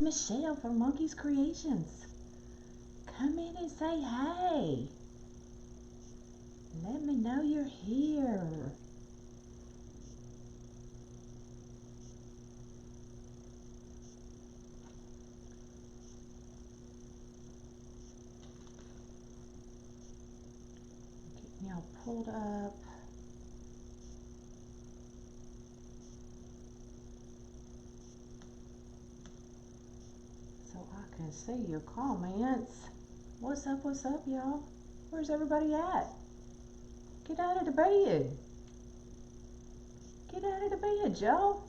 It's Michelle from Monkey's Creations. Come in and say hey. Let me know you're here. Get me all pulled up. So I can see your comments. What's up, y'all? Where's everybody at? Get out of the bed. Get out of the bed, y'all.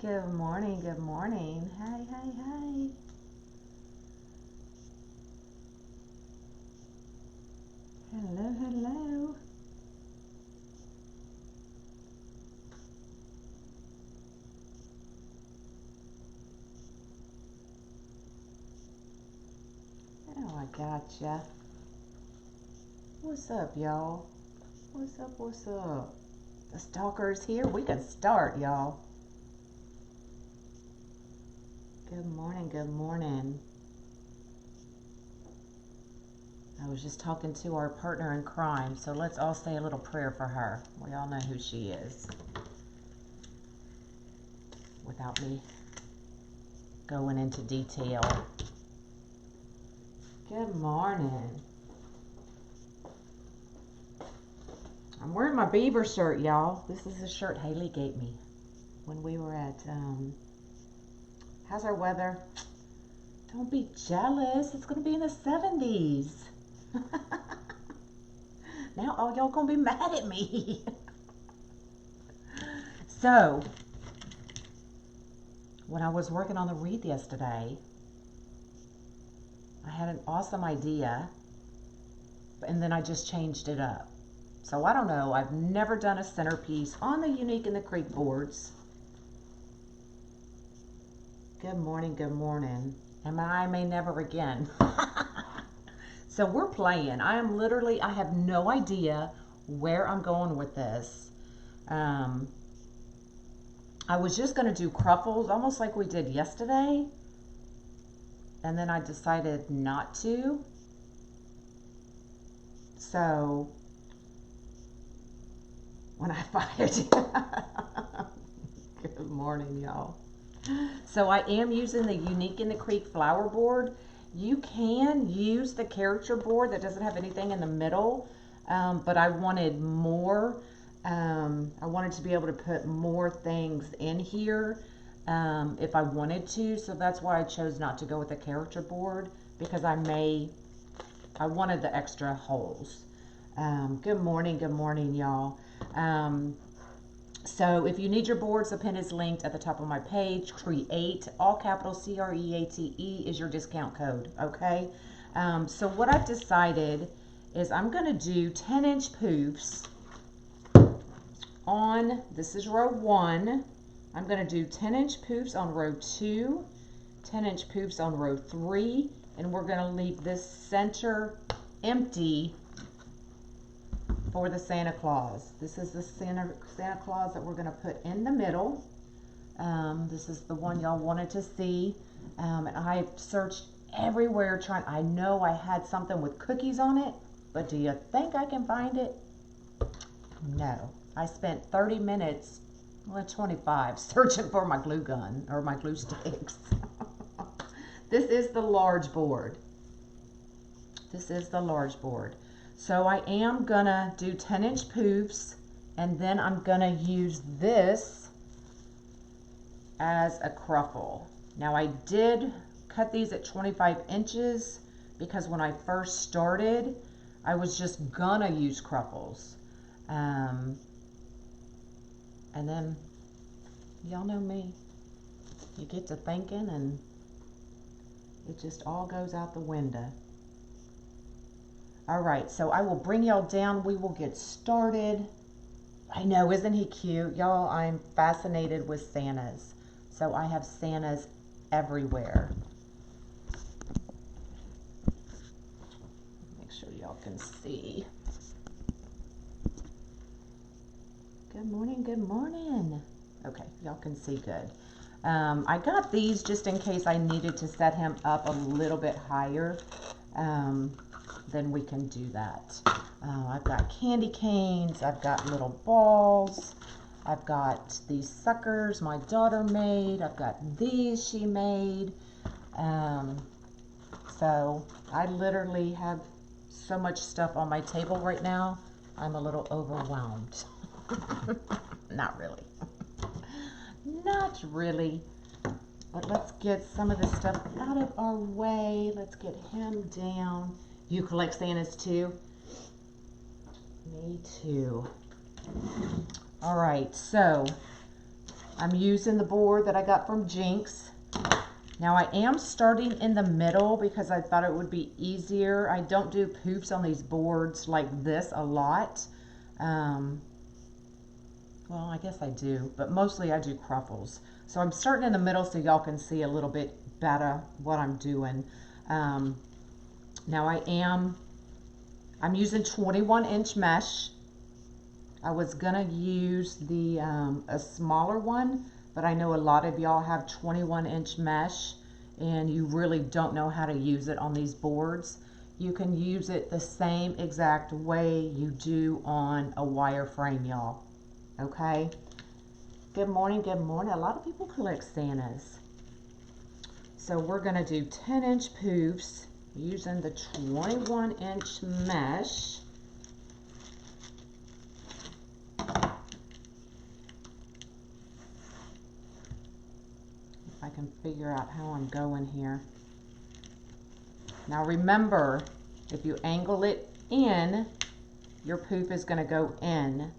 Good morning, good morning. Hey, hey, hey. Hello, hello. Oh, I gotcha. What's up, y'all? What's up, what's up? The stalker's here. We can start, y'all. Good morning, good morning. I was just talking to our partner in crime, so let's all say a little prayer for her. We all know who she is. Without me going into detail. Good morning. I'm wearing my beaver shirt, y'all. This is a shirt Haley gave me when we were at, how's our weather? Don't be jealous. It's going to be in the 70s. Now all y'all going to be mad at me. So, when I was working on the wreath yesterday, I had an awesome idea, and then I just changed it up. So I don't know, I've never done a centerpiece on the Unique in the Creek boards. Good morning, good morning. And I may never again. So we're playing. I have no idea where I'm going with this. I was just gonna do ruffles, almost like we did yesterday. And then I decided not to. So when I fired you. Good morning, y'all. So I am using the Unique in the Creek flower board. You can use the character board that doesn't have anything in the middle, but I wanted more. I wanted to be able to put more things in here if I wanted to, so that's why I chose not to go with the character board, because I wanted the extra holes. Good morning, y'all. So if you need your boards, the pin is linked at the top of my page. Create, all capital CREATE is your discount code, okay? So what I've decided is I'm going to do 10-inch poofs on, this is row 1. I'm going to do 10-inch poofs on row 2, 10-inch poofs on row 3, and we're going to leave this center empty for the Santa Claus. This is the Santa Claus that we're going to put in the middle. This is the one y'all wanted to see. And I searched everywhere trying. I know I had something with cookies on it, but do you think I can find it? No. I spent 30 minutes, well, 25, searching for my glue gun or my glue sticks. This is the large board. This is the large board. So I am gonna do 10-inch poofs, and then I'm gonna use this as a cruffle. Now I did cut these at 25 inches because when I first started, I was just gonna use cruffles. And then, y'all know me, you get to thinking and it just all goes out the window. All right, so I will bring y'all down. We will get started. I know, isn't he cute? Y'all, I'm fascinated with Santas. So I have Santas everywhere. Make sure y'all can see. Good morning, good morning. Okay, y'all can see good. I got these just in case I needed to set him up a little bit higher. Then we can do that. I've got candy canes, I've got little balls, I've got these suckers my daughter made, I've got these she made. So I literally have so much stuff on my table right now, I'm a little overwhelmed. Not really. Not really. But let's get some of this stuff out of our way. Let's get him down. You collect Santas too? Me too. All right, so I'm using the board that I got from Jinx. Now I am starting in the middle because I thought it would be easier. I don't do poofs on these boards like this a lot. Well, I guess I do, but mostly I do ruffles. So I'm starting in the middle so y'all can see a little bit better what I'm doing. Now I'm using 21-inch mesh. I was gonna use the a smaller one, but I know a lot of y'all have 21-inch mesh and you really don't know how to use it on these boards. You can use it the same exact way you do on a wire frame, y'all. Okay? Good morning, good morning. A lot of people collect Santas. So we're gonna do 10-inch poofs using the 21-inch mesh. If I can figure out how I'm going here. Now remember, if you angle it in, your poof is gonna go in.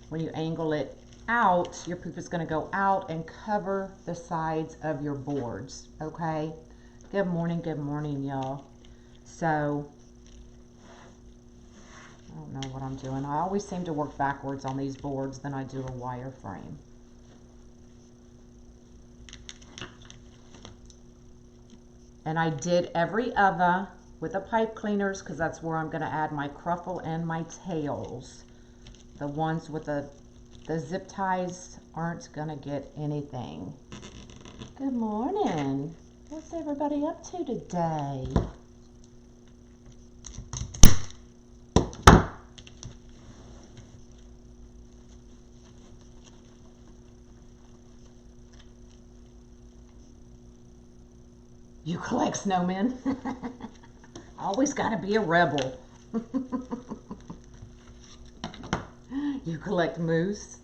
When you angle it out, your poof is going to go out and cover the sides of your boards. Okay? Good morning, y'all. So, I don't know what I'm doing. I always seem to work backwards on these boards than I do a wire frame. And I did every other with the pipe cleaners because that's where I'm going to add my cruffle and my tails. The ones with the zip ties aren't gonna get anything. Good morning. What's everybody up to today? You collect snowmen? Always gotta be a rebel. You collect moose?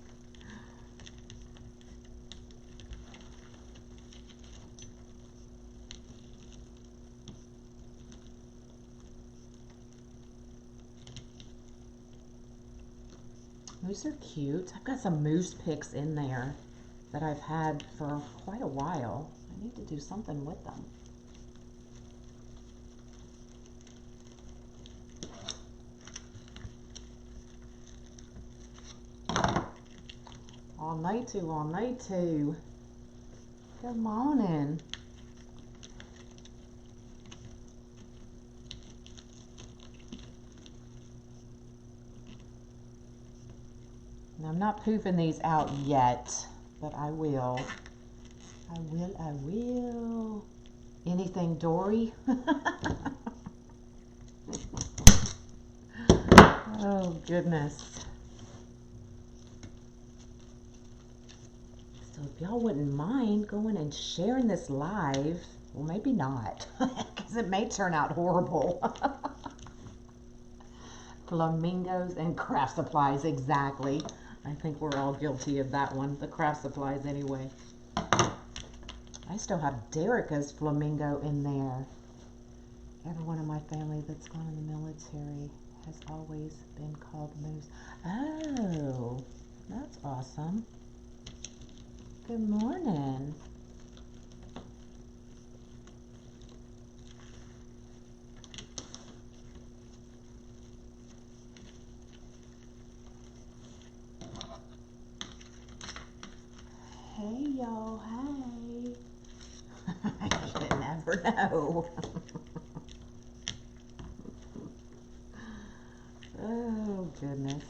Moose are cute. I've got some moose pics in there that I've had for quite a while. I need to do something with them. All night too. Good morning. And I'm not poofing these out yet, but I will. I will. Anything Dory? Oh, goodness. So if y'all wouldn't mind going and sharing this live, well, maybe not, because it may turn out horrible. Flamingos and craft supplies, exactly. I think we're all guilty of that one, the craft supplies anyway. I still have Derica's flamingo in there. Everyone in my family that's gone in the military has always been called Moose. Oh, that's awesome. Good morning. Hey, y'all, hey. You never know. Oh, goodness.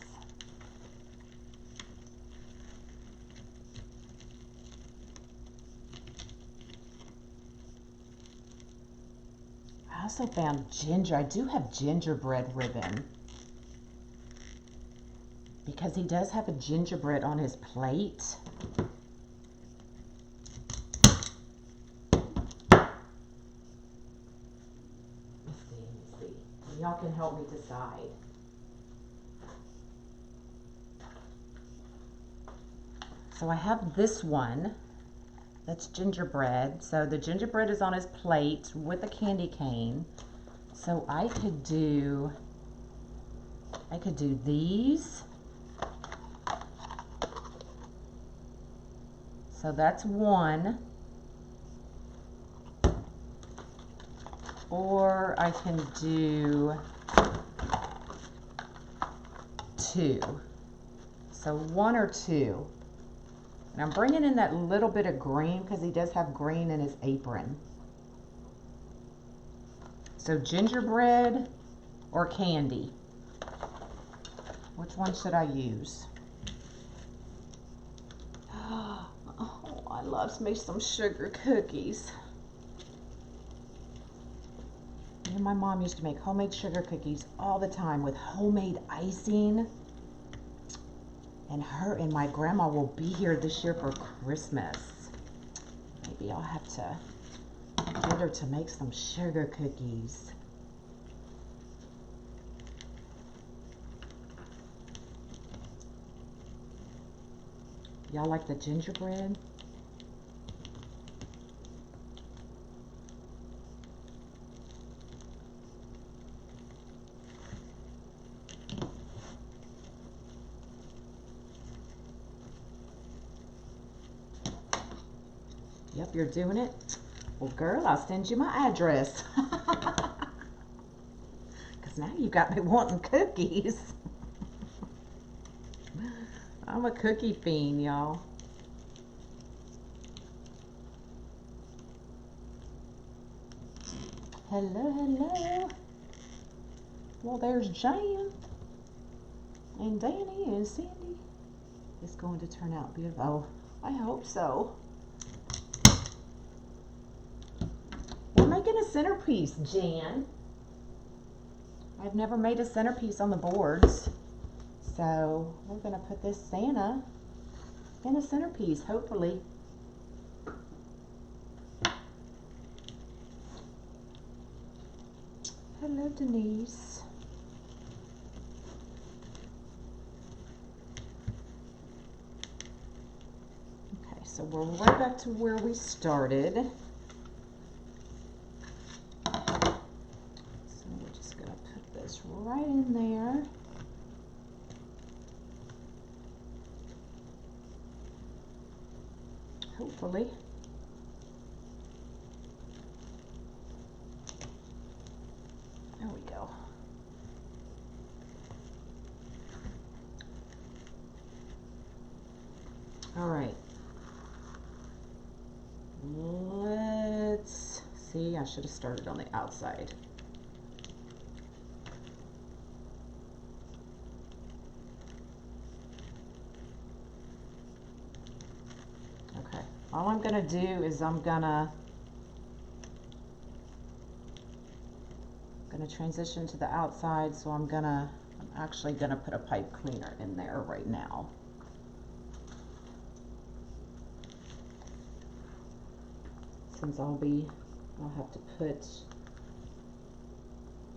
also found ginger. I do have gingerbread ribbon because he does have a gingerbread on his plate. Let me see. Y'all can help me decide. So I have this one that's gingerbread. So the gingerbread is on his plate with a candy cane. So I could do these. So that's one. Or I can do two. So one or two. And I'm bringing in that little bit of green because he does have green in his apron. So gingerbread or candy? Which one should I use? Oh, I love me some sugar cookies. Me and my mom used to make homemade sugar cookies all the time with homemade icing. And her and my grandma will be here this year for Christmas. Maybe I'll have to get her to make some sugar cookies. Y'all like the gingerbread? Yep, you're doing it. Well, girl, I'll send you my address. Because now you got me wanting cookies. I'm a cookie fiend, y'all. Hello, hello. Well, there's Jan and Danny and Sandy. It's going to turn out beautiful. Oh, I hope so. We're making a centerpiece, Jan. I've never made a centerpiece on the boards. So we're going to put this Santa in a centerpiece, hopefully. Hello, Denise. Okay, so we're right back to where we started. So we're just going to put this right in there. Hopefully. There we go. All right. Let's see. I should have started on the outside. Okay. All I'm going to do is I'm going to transition to the outside, so I'm actually gonna put a pipe cleaner in there right now. Since I'll have to put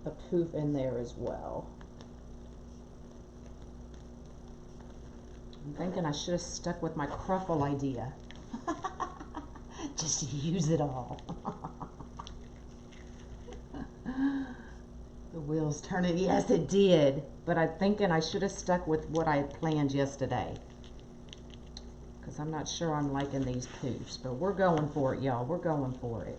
a poof in there as well. I'm thinking I should have stuck with my cruffle idea. Just to use it all. The wheels turning. Yes, it did. But I'm thinking I should have stuck with what I had planned yesterday. Because I'm not sure I'm liking these poofs. But we're going for it, y'all. We're going for it.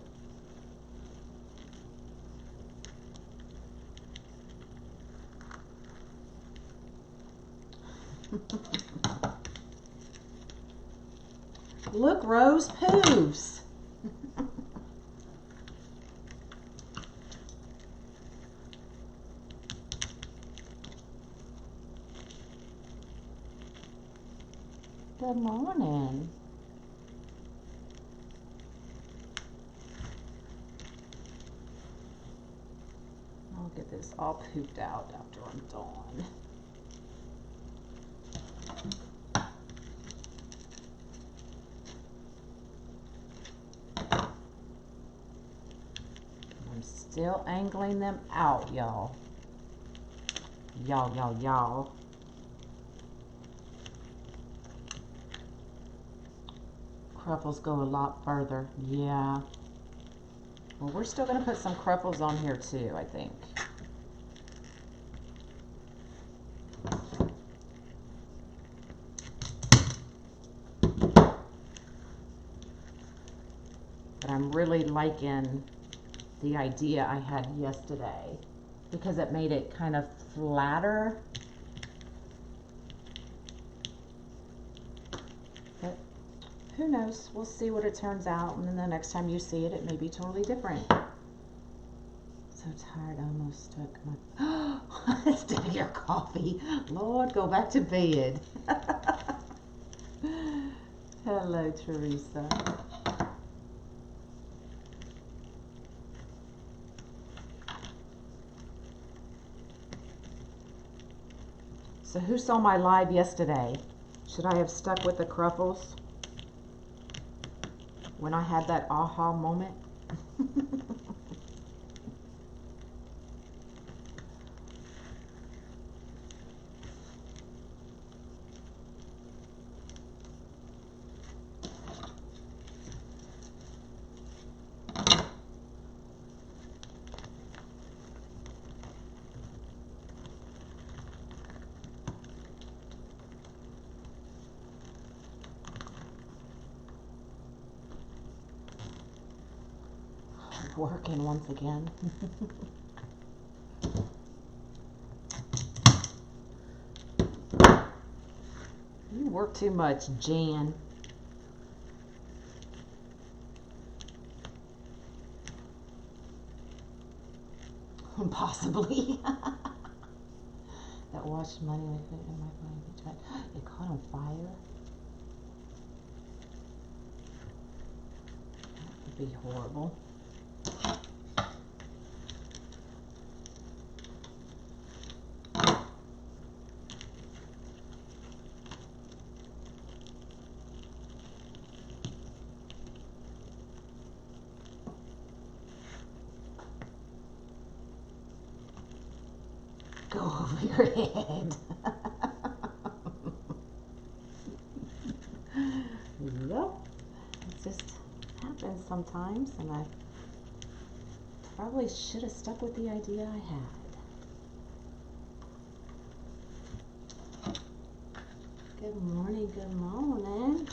Look, Rose, poofs. Good morning. Get this all pooped out after I'm done. I'm still angling them out, y'all. Y'all. Ruffles go a lot further. Yeah. Well, we're still going to put some ruffles on here too, I think. But I'm really liking the idea I had yesterday because it made it kind of flatter. But who knows? We'll see what it turns out, and then the next time you see it, it may be totally different. So tired, I almost took my instead of your coffee. Lord, go back to bed. Hello, Teresa. So who saw my live yesterday? Should I have stuck with the ruffles when I had that aha moment? Working once again. You work too much, Jan. Possibly. That washed money in my phone. It caught on fire. That would be horrible. Go over your head. Yep. It just happens sometimes, and I probably should have stuck with the idea I had. Good morning, good morning.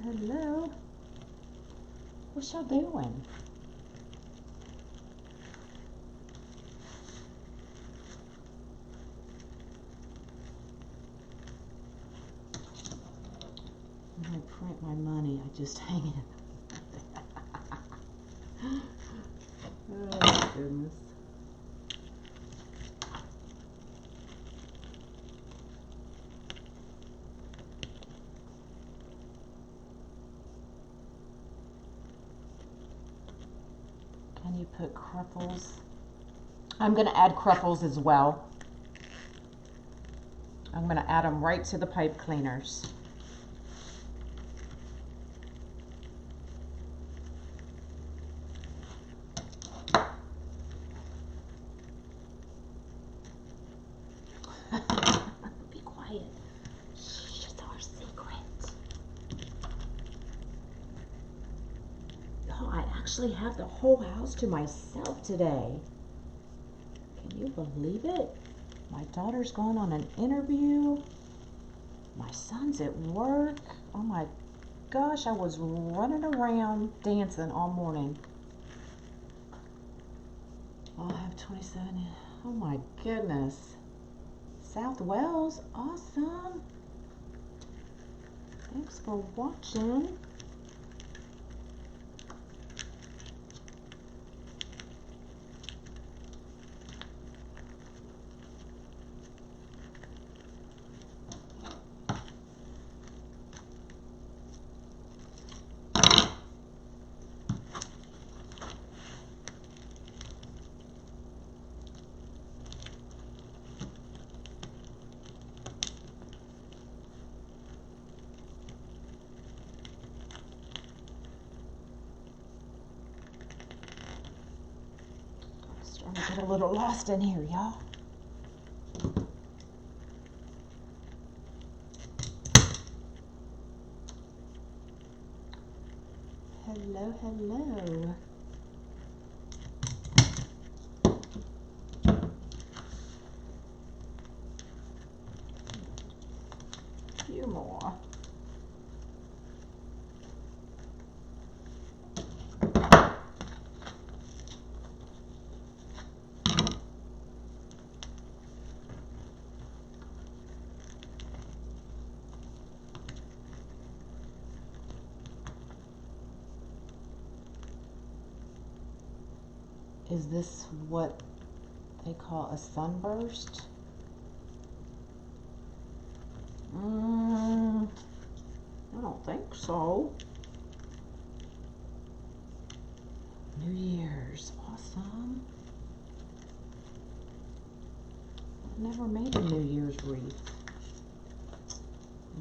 Hello. What's y'all doing? When I print my money, I just hang it. Oh, goodness. Can you put ruffles? I'm going to add ruffles as well. I'm going to add them right to the pipe cleaners. Be quiet. Shh, it's our secret. Oh, I actually have the whole house to myself today. Can you believe it? My daughter's going on an interview. My son's at work. Oh my gosh, I was running around dancing all morning. Oh, I have 27. Oh my goodness. South Wales, awesome. Thanks for watching. Starting to get a little lost in here, y'all. Hello, hello. A few more. Is this what they call a sunburst? I don't think so. New Year's, awesome. I've never made a New Year's wreath.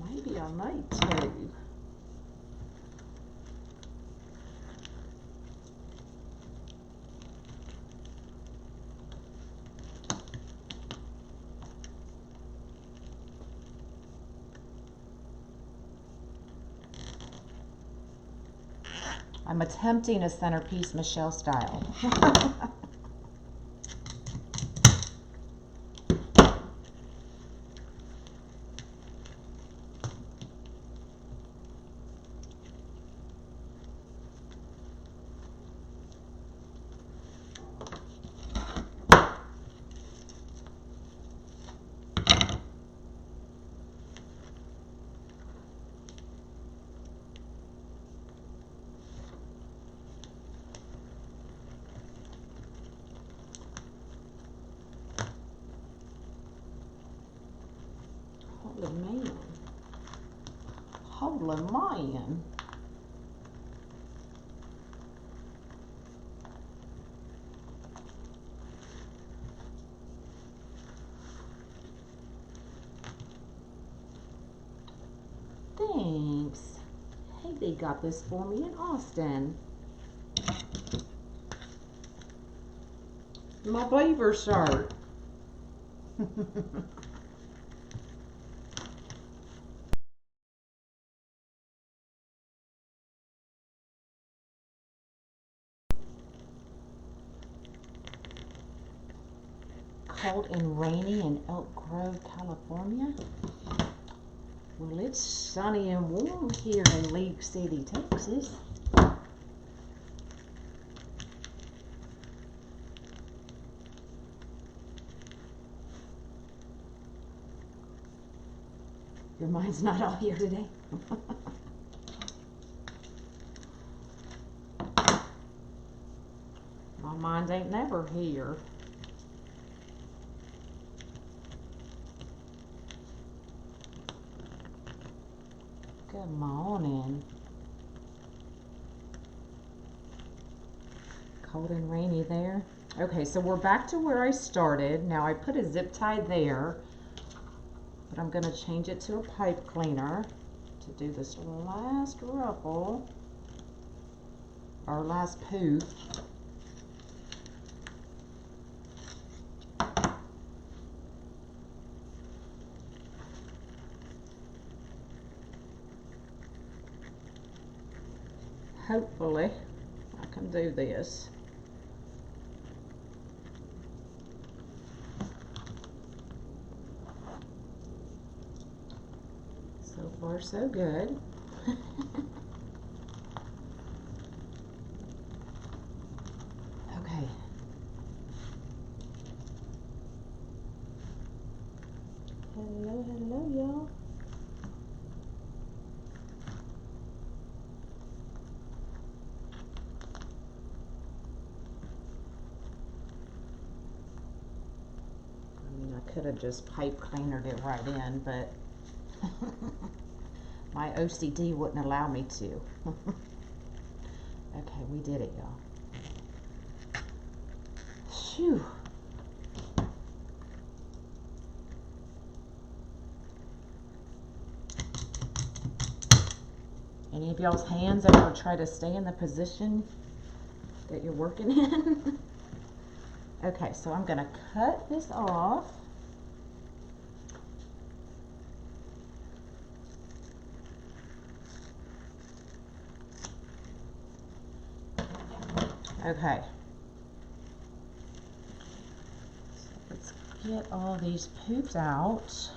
Maybe I might too. I'm attempting a centerpiece Michelle style. Holy man. Holy man. Thanks. Hey, they got this for me in Austin. My beaver shirt. Cold and rainy in Elk Grove, California. Well, it's sunny and warm here in League City, Texas. Your mind's not all here today. My mind ain't never here. Good morning. Cold and rainy there. Okay, so we're back to where I started. Now I put a zip tie there, but I'm going to change it to a pipe cleaner to do this last ruffle, or last poof. Hopefully I can do this. So far so good. Okay. Hello, hello, y'all. could have just pipe cleanered it right in, but my OCD wouldn't allow me to. Okay, we did it, y'all. Phew. Any of y'all's hands ever try to stay in the position that you're working in? Okay, so I'm gonna cut this off. Okay. So let's get all these poops out.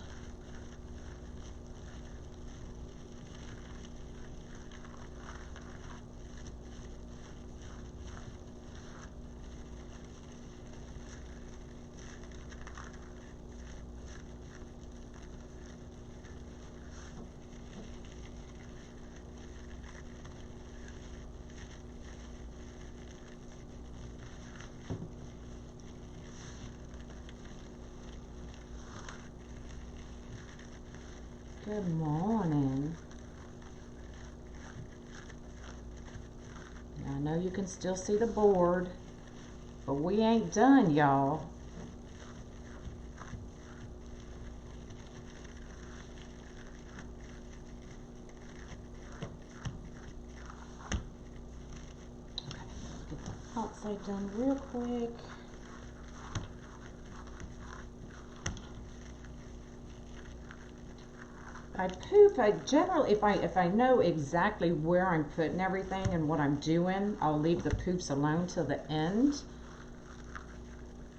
Good morning. I know you can still see the board, but we ain't done, y'all. Okay, let's get the outside done real quick. I generally, if I know exactly where I'm putting everything and what I'm doing, I'll leave the poops alone till the end.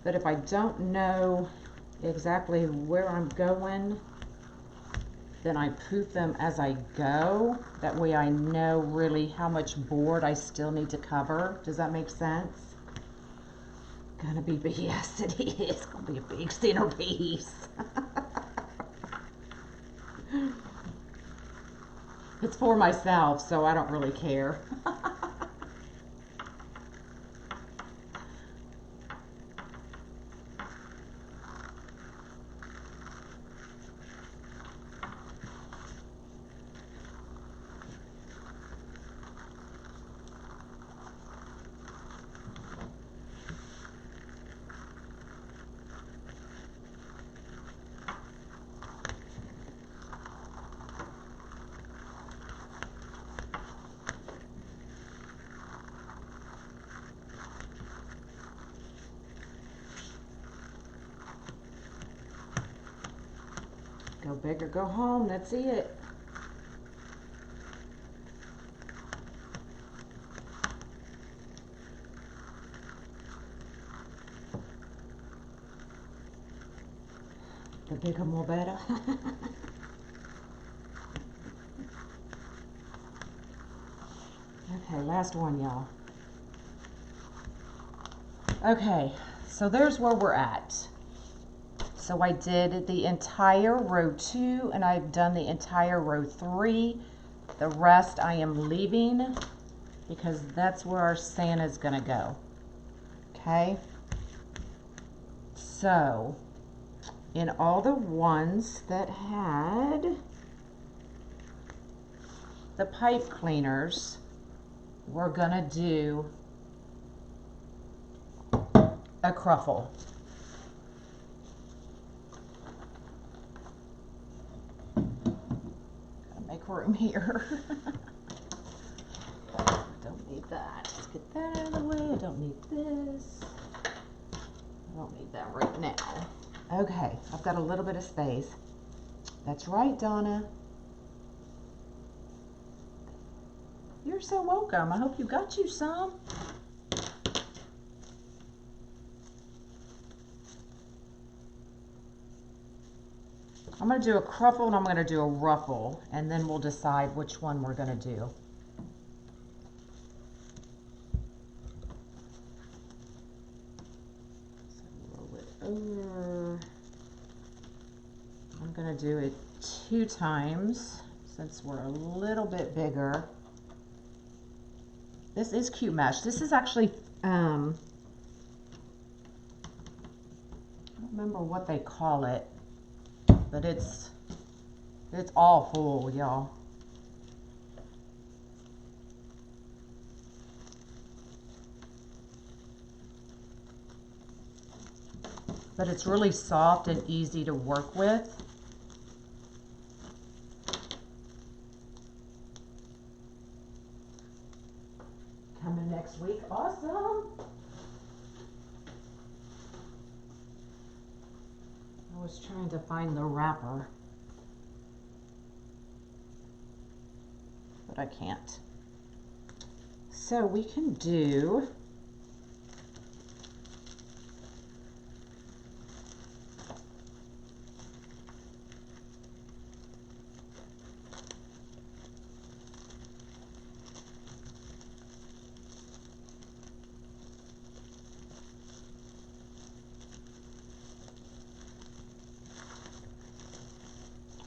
But if I don't know exactly where I'm going, then I poof them as I go. That way I know really how much board I still need to cover. Does that make sense? Gonna be, but yes, it is. It's gonna be a big centerpiece. It's for myself, so I don't really care. Go big or go home, that's it. The bigger, more better. Okay, last one, y'all. Okay, so there's where we're at. So I did the entire row 2 and I've done the entire row 3. The rest I am leaving because that's where our Santa's gonna go. Okay, so in all the ones that had the pipe cleaners, we're gonna do a cruffle. Room here. Don't need that. Let's get that out of the way. I don't need this. I don't need that right now. Okay, I've got a little bit of space. That's right, Donna. You're so welcome. I hope you got you some. I'm going to do a cruffle and I'm going to do a ruffle, and then we'll decide which one we're going to do. So roll it over. I'm going to do it 2 times since we're a little bit bigger. This is cute mesh. This is actually, I don't remember what they call it, but it's all full, y'all. But it's really soft and easy to work with. Coming next week, awesome. I was trying to find the wrapper, but I can't. So we can do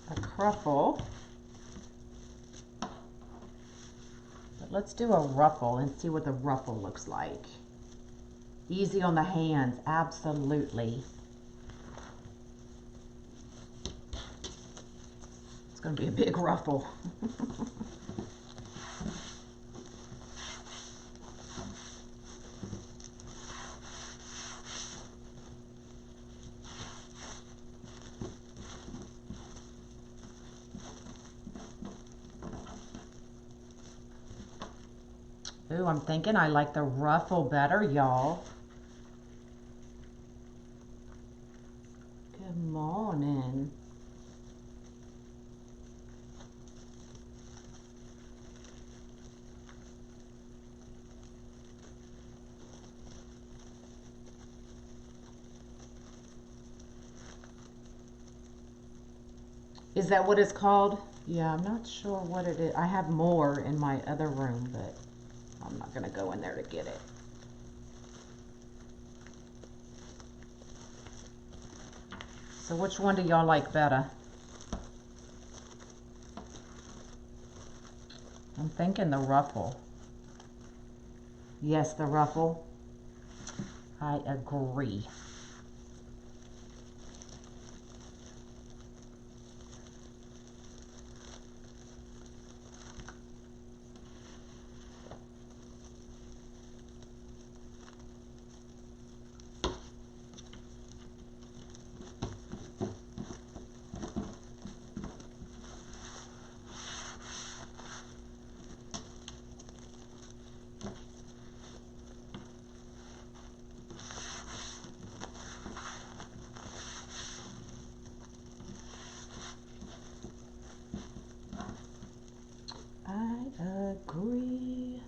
a ruffle. But let's do a ruffle and see what the ruffle looks like. Easy on the hands, absolutely. It's going to be a big ruffle. Ooh, I'm thinking I like the ruffle better, y'all. Good morning. Is that what it's called? Yeah, I'm not sure what it is. I have more in my other room, but I'm not going to go in there to get it. So which one do y'all like better? I'm thinking the ruffle. Yes, the ruffle. I agree. I agree.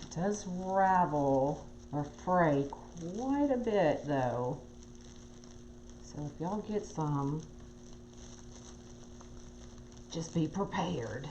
It does ravel or fray quite a bit though. So if y'all get some, just be prepared.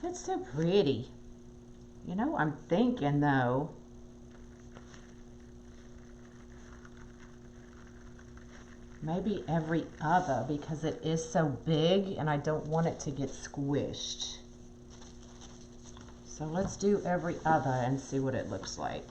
It's so pretty. You know, I'm thinking though, maybe every other because it is so big and I don't want it to get squished. So let's do every other and see what it looks like.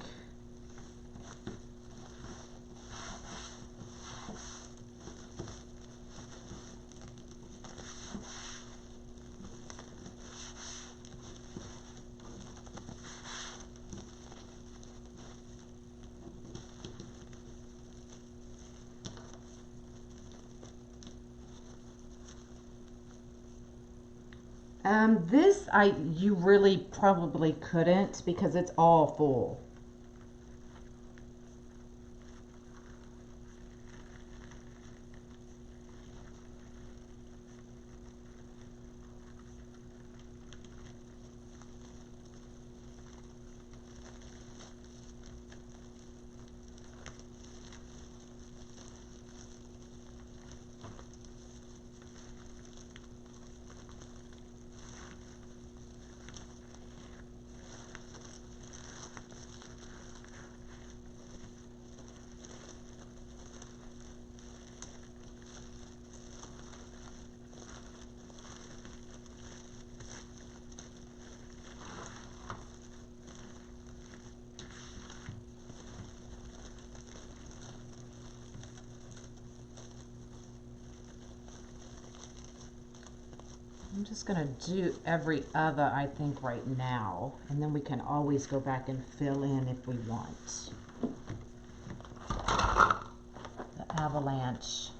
This you really probably couldn't because it's all full. just going to do every other, I think, right now. And then we can always go back and fill in if we want. The avalanche.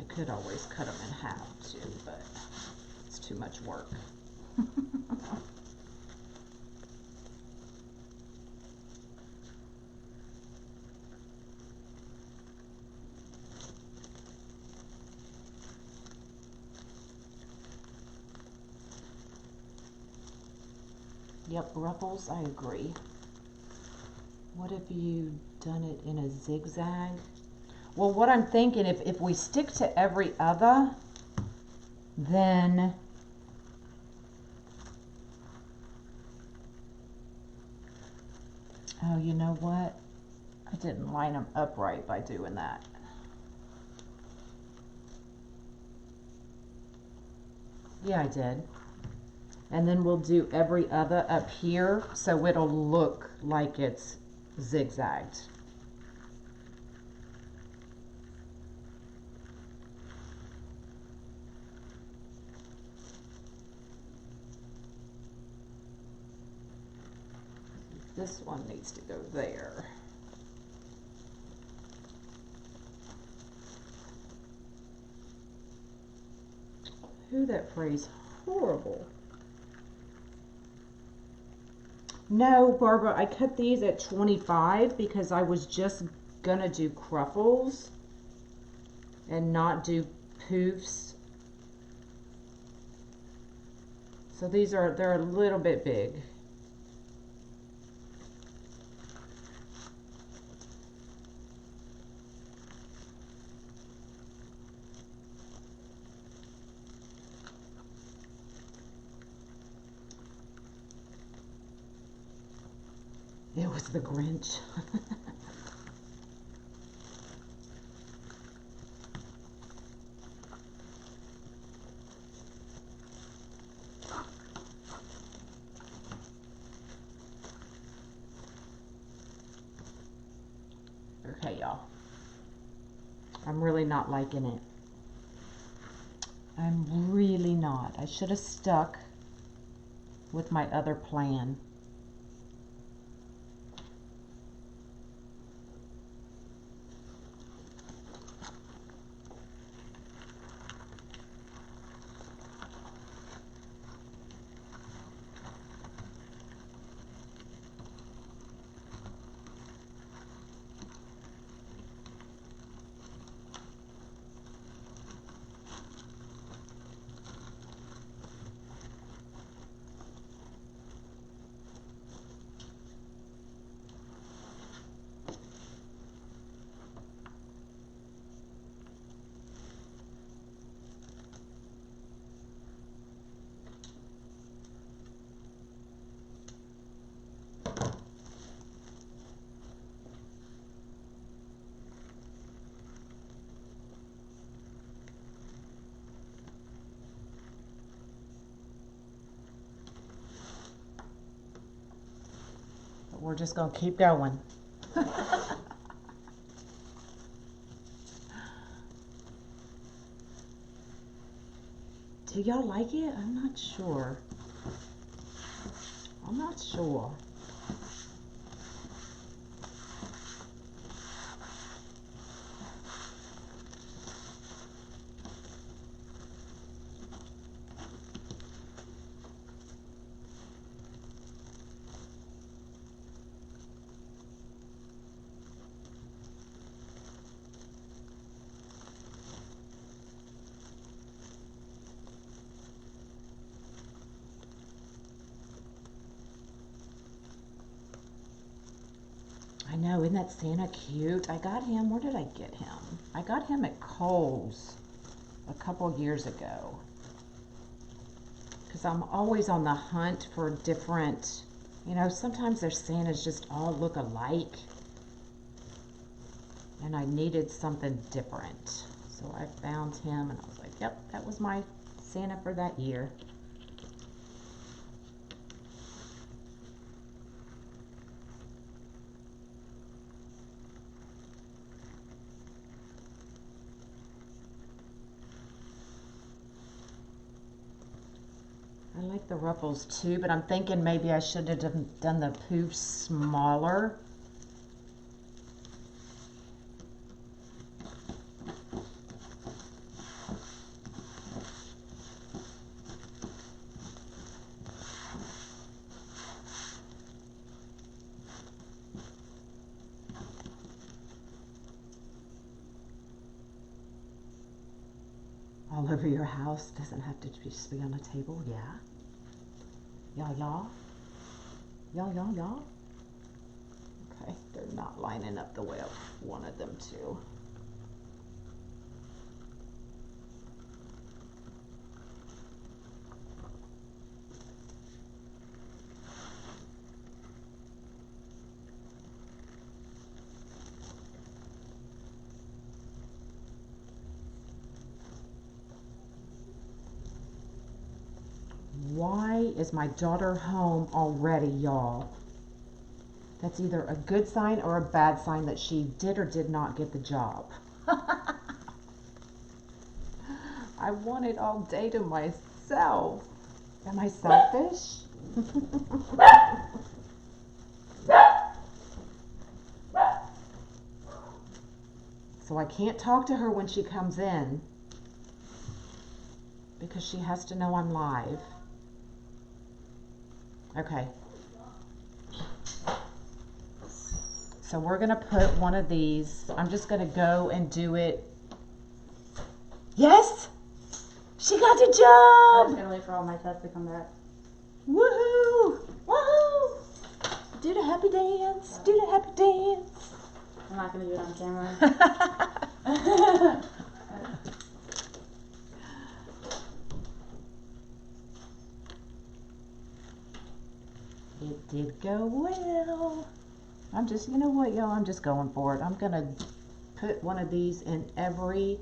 Could always cut them in half too, but it's too much work. Yep, ruffles, I agree. What have you done it in a zigzag? Well, what I'm thinking, if we stick to every other, then oh, you know what? I didn't line them up right by doing that. Yeah, I did. And then we'll do every other up here, so it'll look like it's zigzagged. This one needs to go there. Who that phrase? Horrible. No, Barbara, I cut these at 25 because I was just gonna do ruffles and not do poofs. So they're a little bit big. It was the Grinch. Okay, y'all. I'm really not liking it. I'm really not. I should have stuck with my other plan. We're just going to keep going. Do y'all like it? I'm not sure. I'm not sure. I know, isn't that Santa cute? I got him, where did I get him? I got him at Kohl's a couple years ago. Because I'm always on the hunt for different, you know, sometimes their Santas just all look alike. and I needed something different. So I found him and I was like, yep, that was my Santa for that year. I like the ruffles too, but I'm thinking maybe I should have done the poofs smaller. All over your house, doesn't have to just be on a table, yeah. Y'all. Okay, they're not lining up the way I wanted them to. Why is my daughter home already, y'all? That's either a good sign or a bad sign that she did or did not get the job. I want it all day to myself. Am I selfish? So I can't talk to her when she comes in because she has to know I'm live. Okay. So we're going to put one of these. I'm just going to go and do it. Yes! She got the job! I was going to wait for all my tests to come back. Woohoo! Woohoo! Do the happy dance. Do the happy dance. I'm not going to do it on camera. It did go well. I'm just, you know what, y'all? I'm just going for it. I'm going to put one of these in every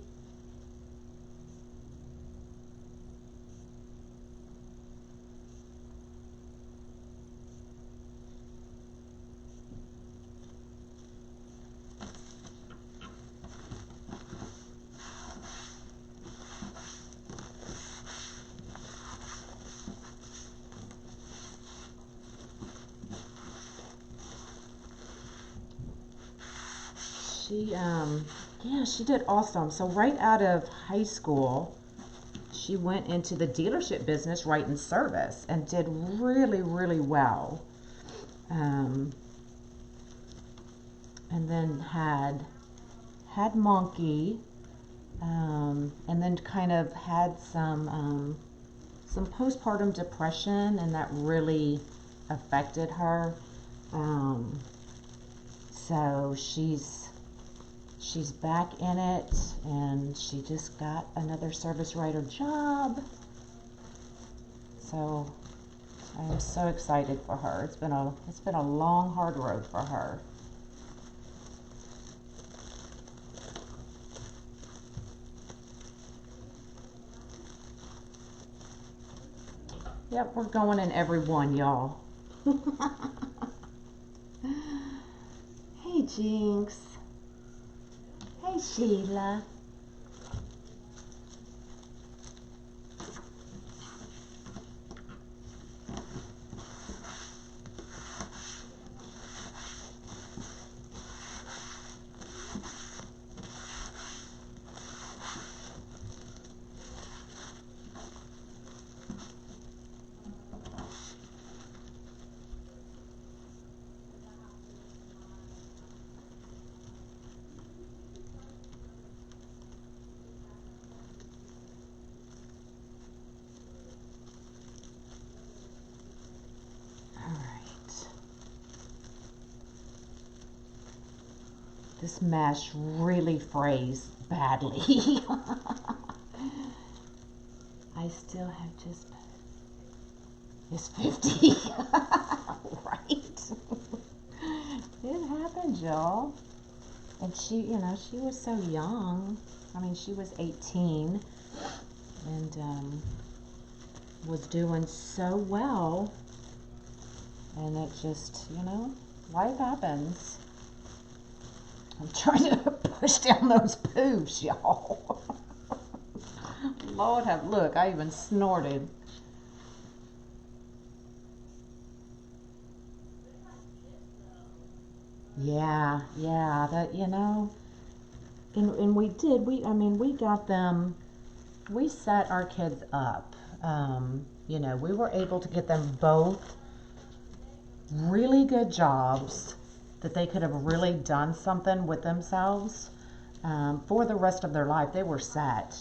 yeah, she did awesome. So right out of high school, she went into the dealership business right in service and did really, really well. And then had Monkey, and then kind of had some postpartum depression, and that really affected her. So she's back in it, and she just got another service writer job. So I am so excited for her. It's been a long, hard road for her. Yep, we're going in every one, y'all. Hey, Jinx. Hey, Sheila. This mesh really frays badly. I still have just, it's 50. Right? It happens, y'all. And she, you know, she was so young. I mean, she was 18 and was doing so well. And it just, you know, life happens. I'm trying to push down those poofs, y'all. Lord have, look, I even snorted. Yeah, that, you know, and we did, I mean, we got them, we set our kids up. You know, we were able to get them both really good jobs that they could have really done something with themselves for the rest of their life. They were set.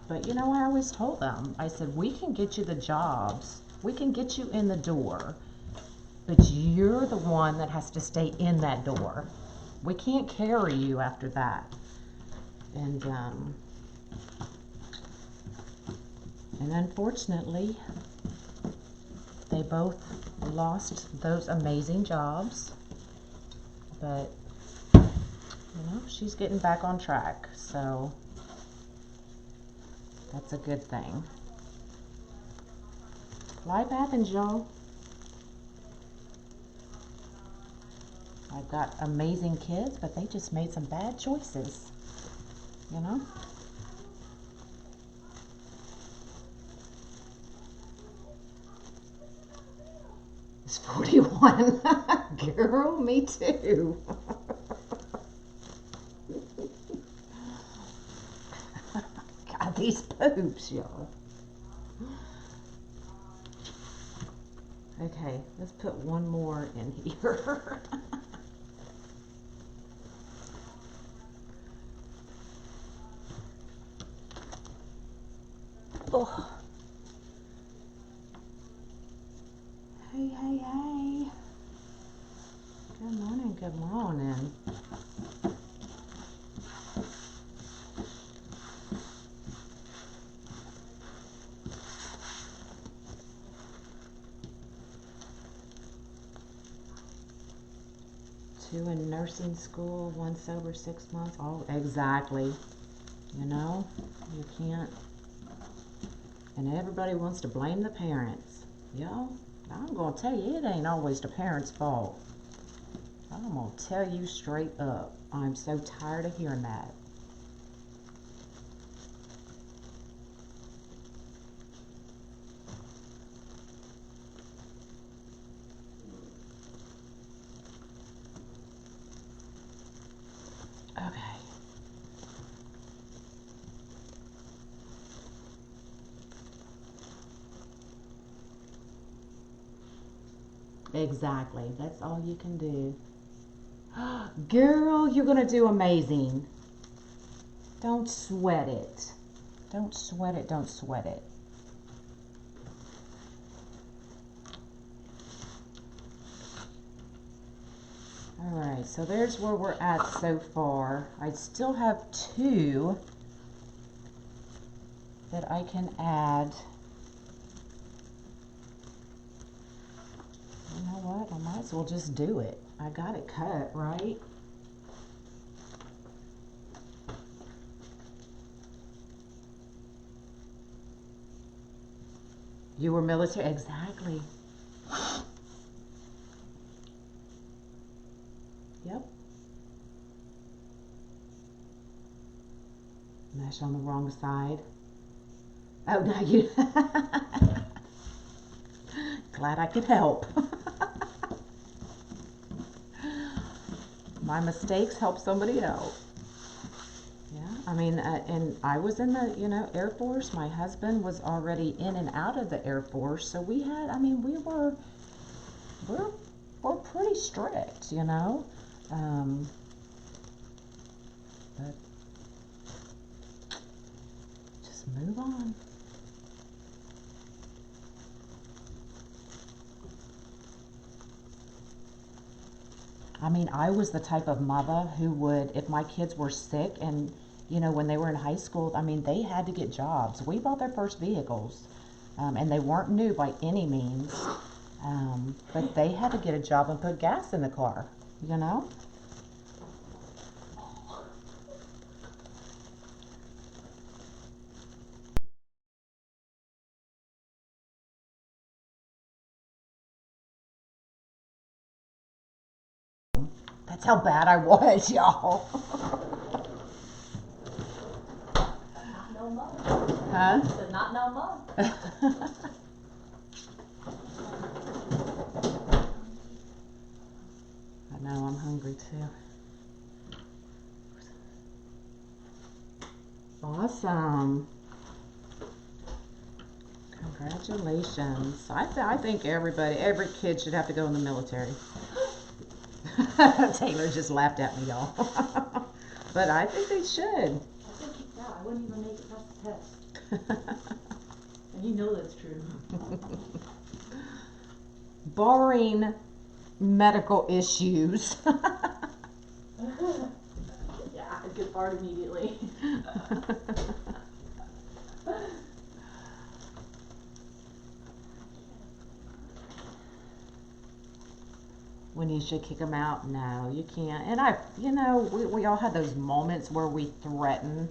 But you know, I always told them, I said, we can get you the jobs, we can get you in the door, but you're the one that has to stay in that door. We can't carry you after that. And unfortunately, they both lost those amazing jobs. But, you know, she's getting back on track, so that's a good thing. Life happens, y'all. I've got amazing kids, but they just made some bad choices, you know? It's 41. Girl, me too. God, these poops, y'all. Okay, let's put one more in here. Oh. Hey, hey, hey. Good morning, good morning. Two in nursing school, one sober 6 months. Oh, exactly. You know, you can't. And everybody wants to blame the parents. Y'all, I'm going to tell you, it ain't always the parents' fault. I'm going to tell you straight up. I'm so tired of hearing that. Okay. Exactly. That's all you can do. Girl, you're going to do amazing. Don't sweat it. Don't sweat it. Don't sweat it. Alright, so there's where we're at so far. I still have two that I can add. You know what? I might as well just do it. I got it cut, right? You were military? Exactly. Yep. Mesh on the wrong side. Oh, now you. Glad I could help. My mistakes help somebody else. Yeah, I mean, and I was in the, you know, Air Force. My husband was already in and out of the Air Force, so we had, I mean, we're pretty strict, you know. But just move on. I mean, I was the type of mother who would, if my kids were sick and, you know, when they were in high school, I mean, they had to get jobs. We bought their first vehicles, and they weren't new by any means, but they had to get a job and put gas in the car, you know? That's how bad I was, y'all. Not no more. Huh? Said not no more. I know, I'm hungry too. Awesome. Congratulations. I think every kid should have to go in the military. Taylor just laughed at me, y'all. But I think they should. I think yeah, I wouldn't even make it past the test. And you know that's true. Barring medical issues. Yeah, a good part immediately. When you should kick them out? No, you can't. And we all had those moments where we threaten,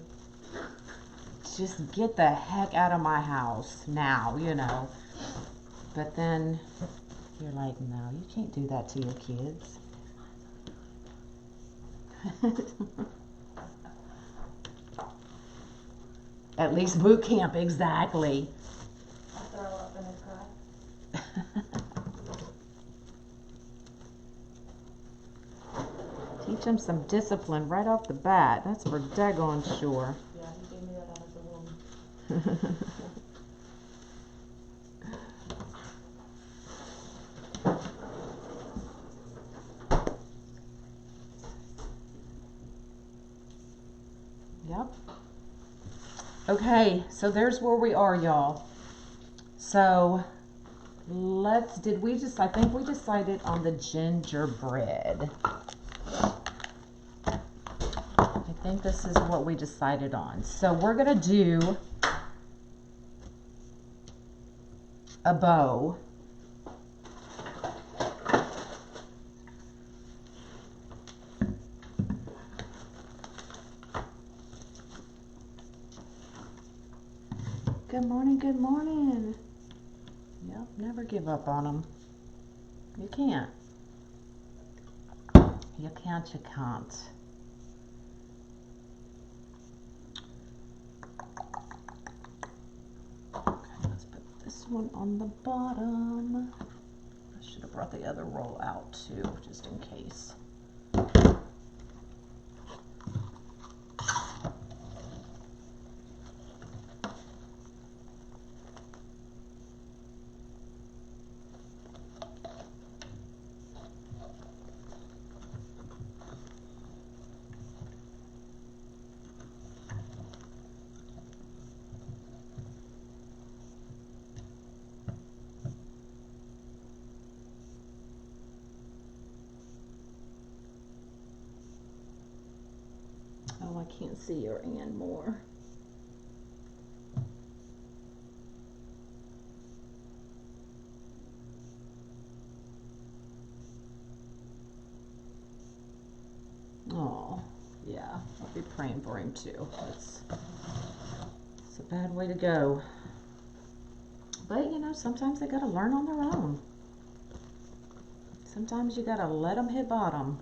just get the heck out of my house now, But then you're like, no, you can't do that to your kids. At least boot camp, exactly. I'll throw up and cry. Teach them some discipline right off the bat. That's for daggone sure. Yeah, he gave me that as a woman. Yep. Okay, so there's where we are, y'all. So I think we decided on the gingerbread. I think this is what we decided on. So we're gonna do a bow. Good morning, good morning. Yep, never give up on them. You can't. You can't. Okay, let's put this one on the bottom. I should have brought the other roll out too, just in case. Oh, I can't see your anymore. Oh, yeah, I'll be praying for him too. It's a bad way to go. But, sometimes they gotta learn on their own. Sometimes you gotta let them hit bottom.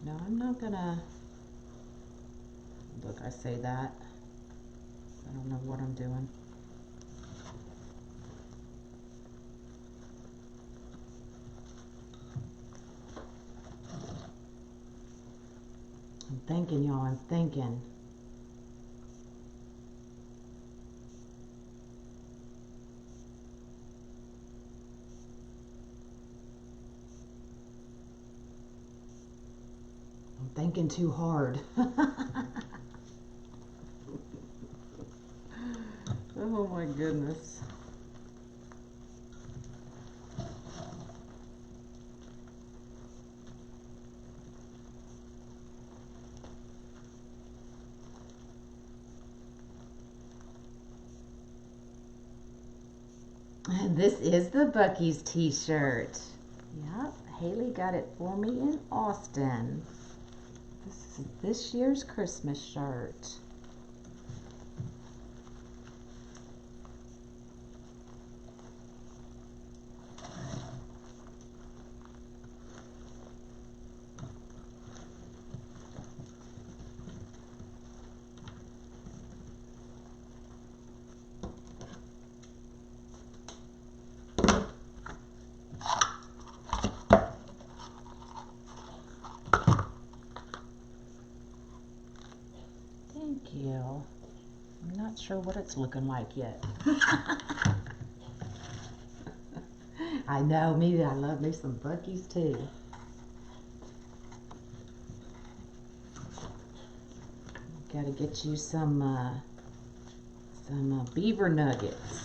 No, I'm not gonna, look, I say that. I don't know what I'm doing. I'm thinking, y'all, I'm thinking. I'm thinking too hard. Oh my goodness. This is the Buc-ee's t-shirt. Yep, Haley got it for me in Austin. This is this year's Christmas shirt. Thank you. I'm not sure what it's looking like yet. I know, me, I love me some Buc-ee's too. Gotta get you some beaver nuggets.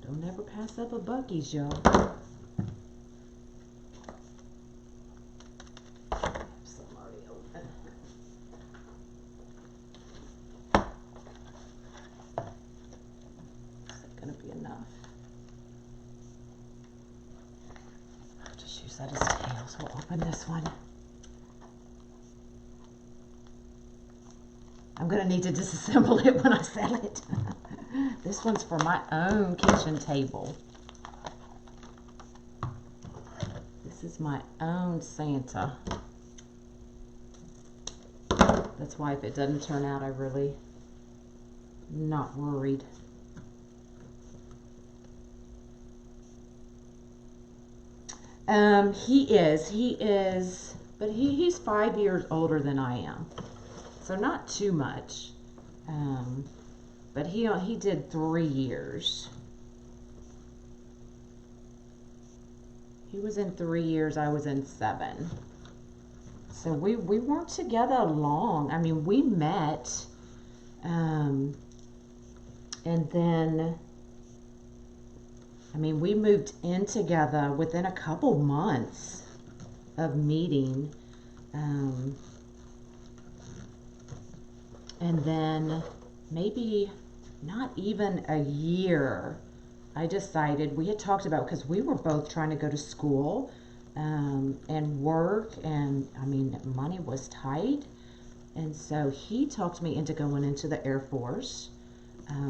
Don't ever pass up a Buc-ee's, y'all. Some already open. Is that gonna be enough? I'll just use that as tails. We'll open this one. I'm gonna need to disassemble it when I sell it. This one's for my own kitchen table. This is my own Santa. That's why if it doesn't turn out, I really not worried. He is, but he's 5 years older than I am. So not too much. But he did 3 years. He was in 3 years, I was in 7. So we weren't together long. I mean, we met, and then, I mean, we moved in together within a couple months of meeting. And then maybe not even a year, I decided, we had talked about, because we were both trying to go to school and work, and I mean, money was tight. And so he talked me into going into the Air Force.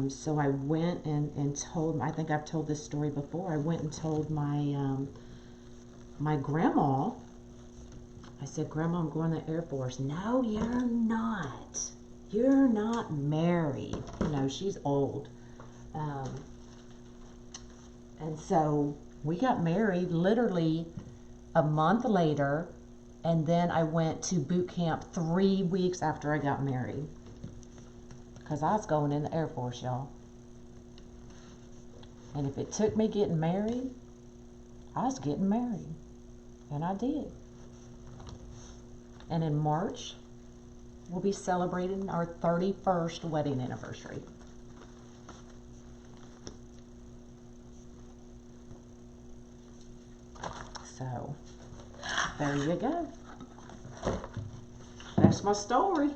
So I went and told, I think I've told this story before, I went and told my, my grandma, I said, Grandma, I'm going to the Air Force. No, you're not. You're not married. You know, she's old. And so we got married literally a month later, and then I went to boot camp 3 weeks after I got married. Because I was going in the Air Force, y'all. And if it took me getting married, I was getting married. And I did. And in March, we'll be celebrating our 31st wedding anniversary. So, there you go. That's my story.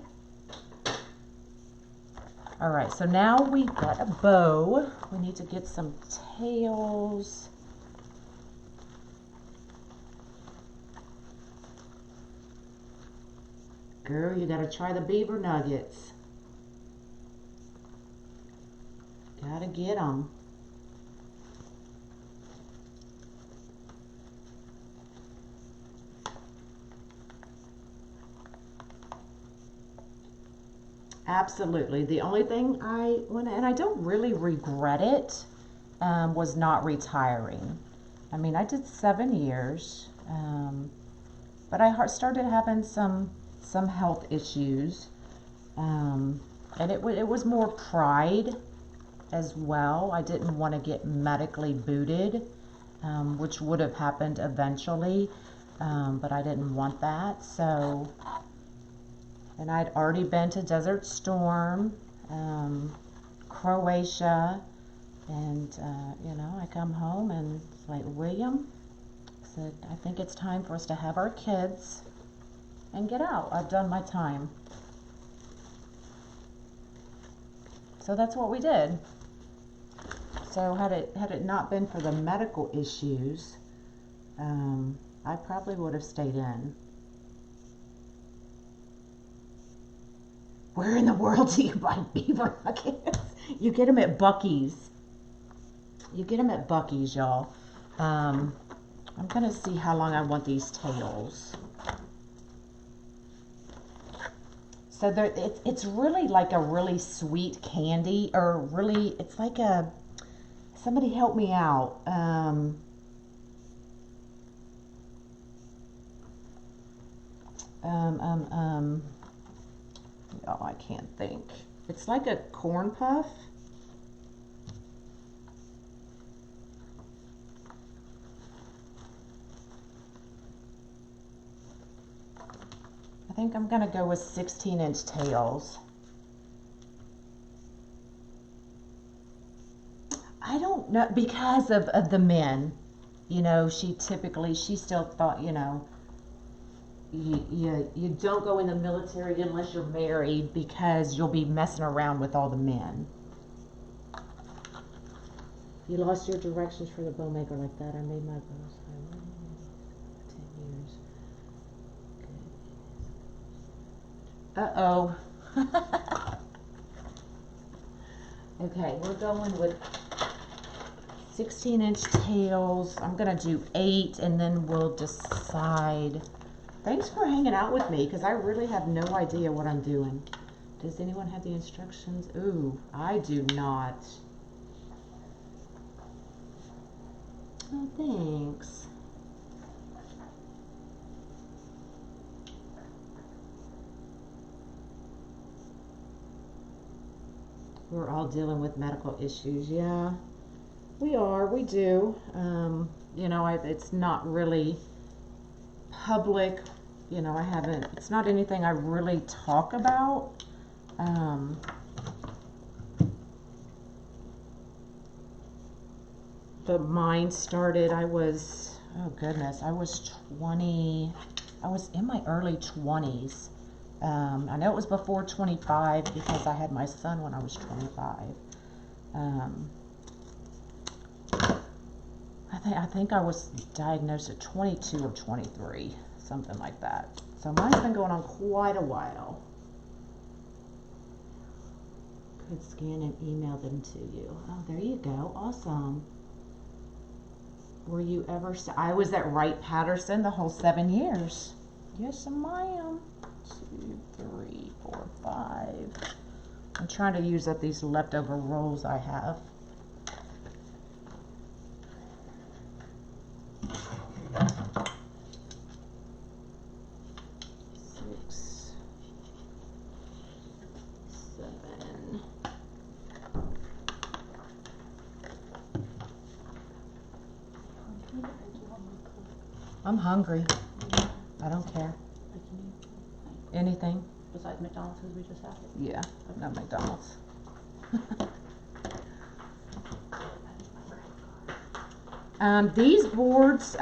All right, so now we got a bow. We need to get some tails. Girl, you gotta try the beaver nuggets. Gotta get them. Absolutely. The only thing and I don't really regret it, was not retiring. I mean, I did 7 years, but I started having some health issues, and it was more pride as well. I didn't want to get medically booted, which would have happened eventually, but I didn't want that. So, and I'd already been to Desert Storm, Croatia, and you know, I come home and it's like, William said, I think it's time for us to have our kids and get out. I've done my time. So that's what we did. So had it not been for the medical issues, I probably would have stayed in. Where in the world do you buy beaver nuggets? You get them at Buc-ee's. You get them at Buc-ee's, y'all. I'm gonna see how long I want these tails. So it's really like a really sweet candy, or really, it's like a, somebody help me out. Oh, I can't think. It's like a corn puff. I think I'm gonna go with 16-inch tails. I don't know, because of the men, you know, she still thought, you know, you don't go in the military unless you're married, because you'll be messing around with all the men. You lost your directions for the bow maker like that. I made my bows 10 years. Uh-oh. Okay, we're going with 16-inch tails. I'm gonna do 8 and then we'll decide. Thanks for hanging out with me, because I really have no idea what I'm doing. Does anyone have the instructions? Ooh, I do not. Oh, thanks. We're all dealing with medical issues. Yeah, we are. We do. You know, it's not really public. You know, it's not anything I really talk about. But mine started, oh goodness, I was in my early 20s. I know it was before 25 because I had my son when I was 25. I think I was diagnosed at 22 or 23, something like that. So mine's been going on quite a while. Could scan and email them to you. Oh, there you go. Awesome. Were you ever... I was at Wright Patterson the whole 7 years. Yes, ma'am. 2, 3, 4, 5. I'm trying to use up these leftover rolls I have. I'm hungry. I don't care. Anything. Besides McDonald's, because we just had it. Yeah, not McDonald's. These boards,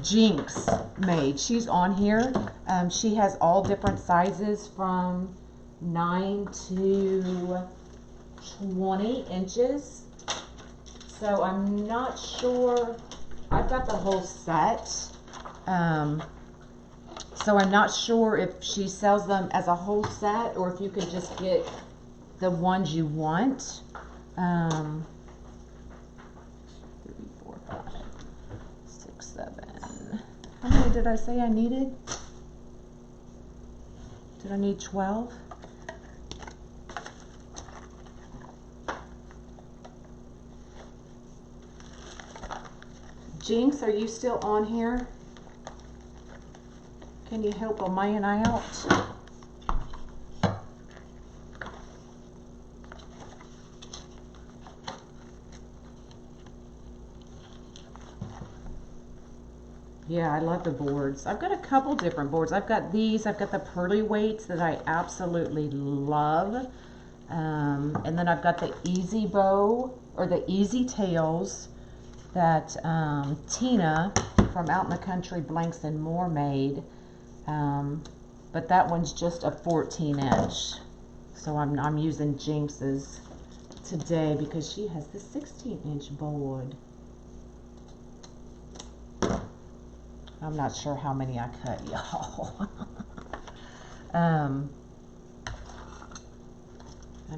Jinx made. She's on here. She has all different sizes from 9 to 20 inches. So I'm not sure. I've got the whole set. So I'm not sure if she sells them as a whole set or if you can just get the ones you want. 3, 4, 5, 6, 7. How many did I say I needed? Did I need 12? Jinx, are you still on here? Can you help a man out? Yeah, I love the boards. I've got a couple different boards. I've got these. I've got the pearly weights that I absolutely love. And then I've got the easy bow, or the easy tails that Tina from Out in the Country Blanks and More made. But that one's just a 14-inch. So I'm using Jinx's today because she has the 16-inch board. I'm not sure how many I cut, y'all. And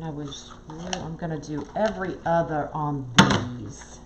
I'm gonna do every other on these.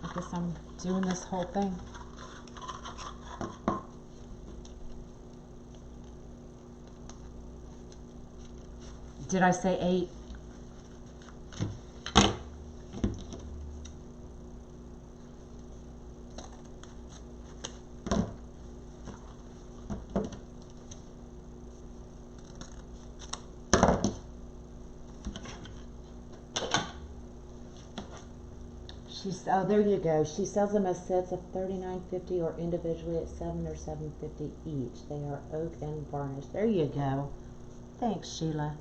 I guess I'm doing this whole thing. Did I say 8? Oh, there you go. She sells them as sets of $39.50 or individually at $7 or $7.50 each. They are oak and varnished. There you go. Thanks, Sheila.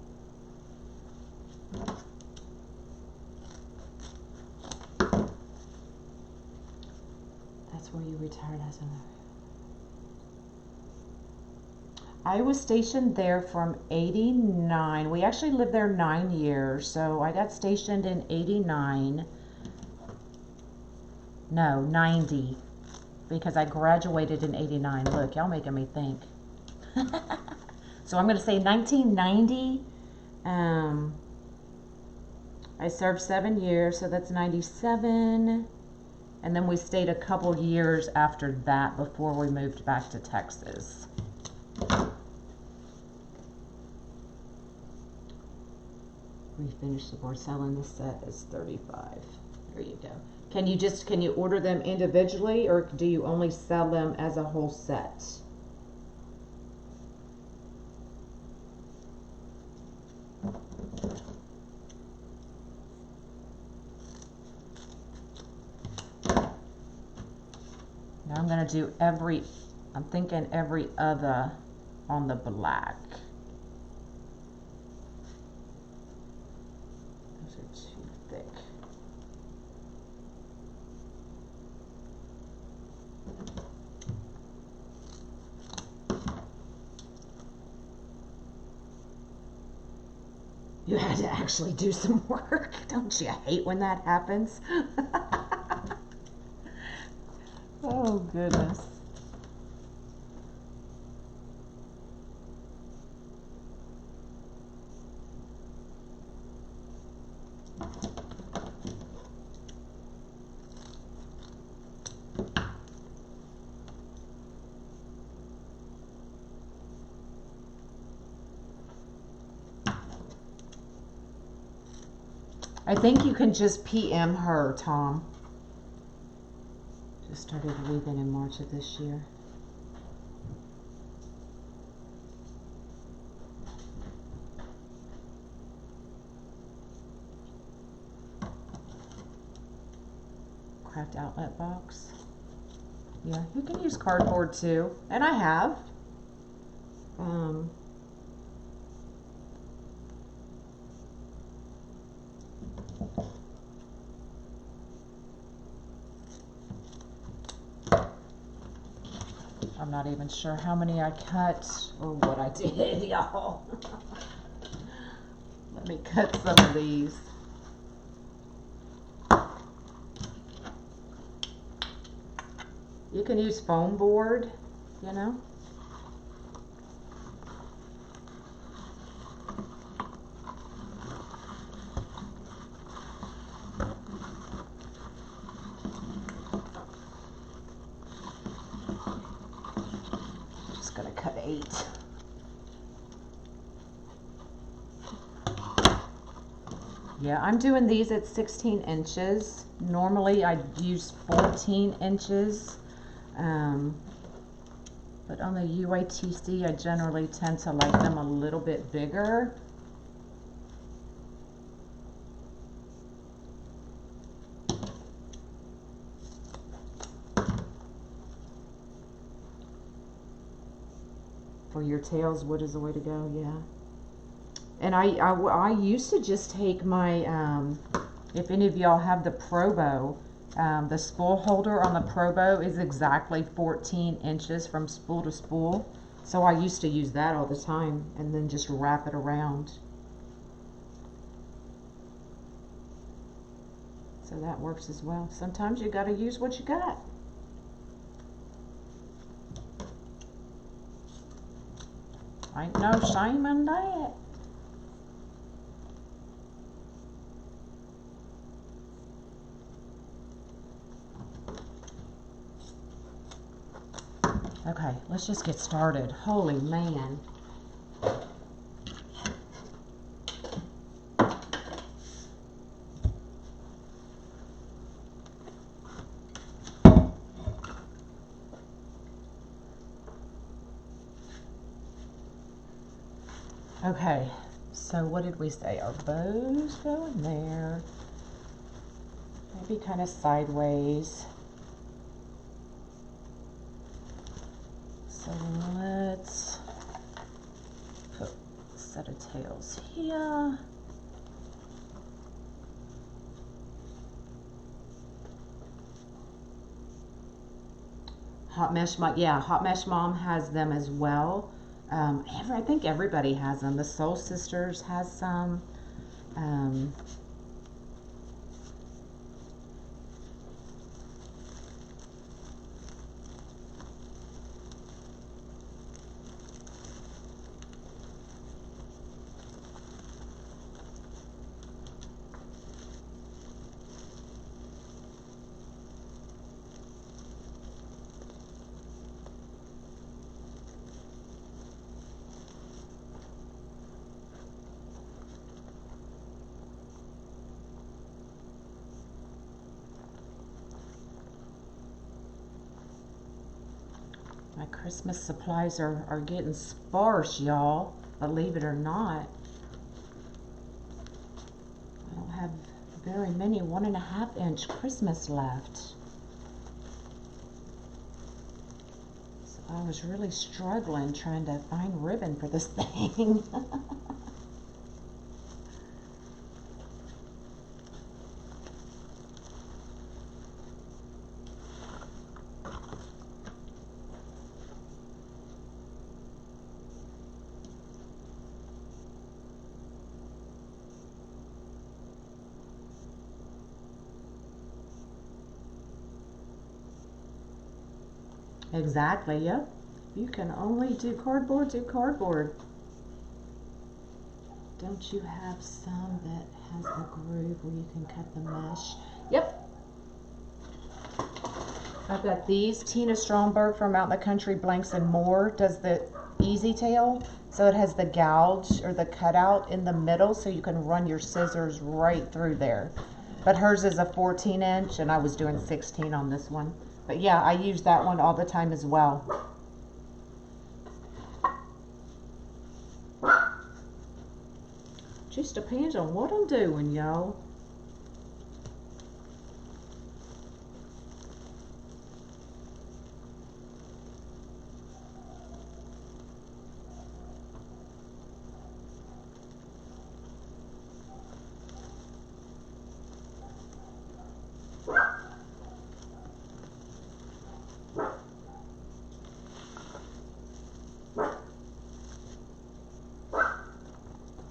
That's where you retired husband. I was stationed there from 89. We actually lived there 9 years, so I got stationed in 89. No, 90, because I graduated in 89. Look, y'all making me think. So I'm going to say 1990. I served 7 years, so that's 97. And then we stayed a couple years after that before we moved back to Texas. Refinish the board. Selling the set is 35. There you go. Can you order them individually, or do you only sell them as a whole set? Now I'm going to do I'm thinking every other on the black. Those are too thick. You had to actually do some work. Don't you hate when that happens? Oh, goodness. I think you can just PM her, Tom. Just started wreathing in March of this year. Craft outlet box. Yeah, you can use cardboard too, and I have. I'm not even sure how many I cut or what I did, y'all. Let me cut some of these. You can use foam board, you know. cut 8. Yeah, I'm doing these at 16 inches. Normally I'd use 14 inches. But on the UATC, I generally tend to like them a little bit bigger. For your tails, wood is the way to go, yeah. And I used to just take my, if any of y'all have the Pro Bow, the spool holder on the Pro Bow is exactly 14 inches from spool to spool. So I used to use that all the time and then just wrap it around. So that works as well. Sometimes you gotta use what you got. Ain't no shame in that. Okay, let's just get started. Holy man. Okay, so what did we say? Our bows go in there. Maybe kind of sideways. So let's put a set of tails here. Hot Mesh Mom, yeah, Hot Mesh Mom has them as well. I think everybody has them. The Soul Sisters has some. My Christmas supplies are getting sparse, y'all. Believe it or not. I don't have very many 1.5 inch Christmas left. So I was really struggling trying to find ribbon for this thing. Exactly, yep. You can only do cardboard, do cardboard. Don't you have some that has a groove where you can cut the mesh? Yep. I've got these. Tina Stromberg from Out in the Country Blanks and More does the easy tail. So it has the gouge or the cutout in the middle so you can run your scissors right through there. But hers is a 14 inch and I was doing 16 on this one. But yeah, I use that one all the time as well. Just depends on what I'm doing, y'all.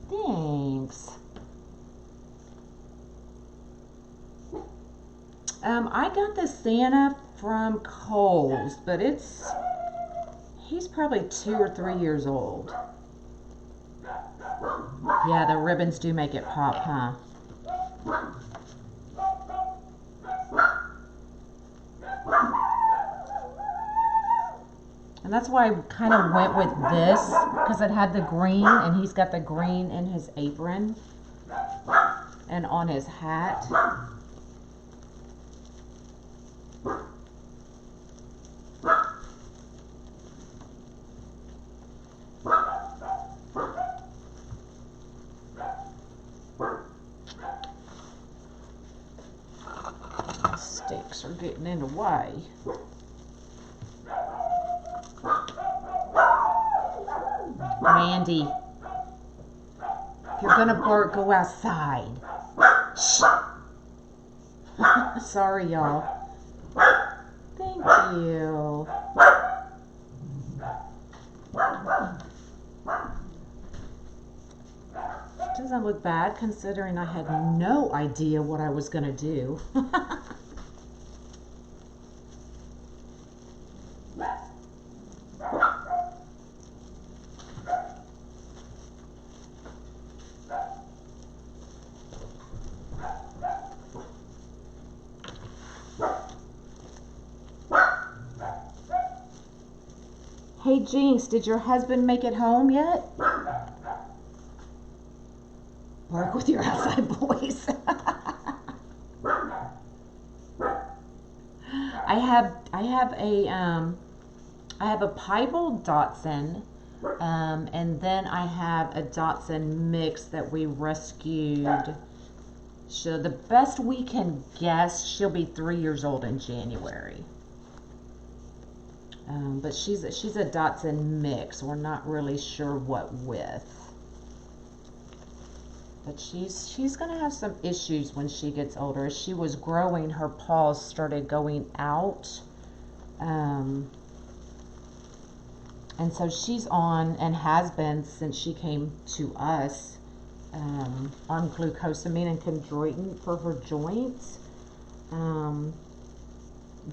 Thanks. I got the Santa from Kohl's, but he's probably 2 or 3 years old. Yeah, the ribbons do make it pop, huh? And that's why I kind of went with this, because it had the green, and he's got the green in his apron and on his hat. Sticks are getting in the way. Mandy, if you're gonna bark, go outside. Shh. Sorry, y'all. Thank you. Doesn't look bad considering I had no idea what I was gonna do. Hey Jinx, did your husband make it home yet? Bark with your outside voice. I have a piebald Dachshund, and then I have a Dachshund mix that we rescued. So the best we can guess, she'll be 3 years old in January. But she's a Dachshund mix. We're not really sure what with. But she's gonna have some issues when she gets older. As she was growing, her paws started going out. And so she's on, and has been since she came to us, on glucosamine and chondroitin for her joints.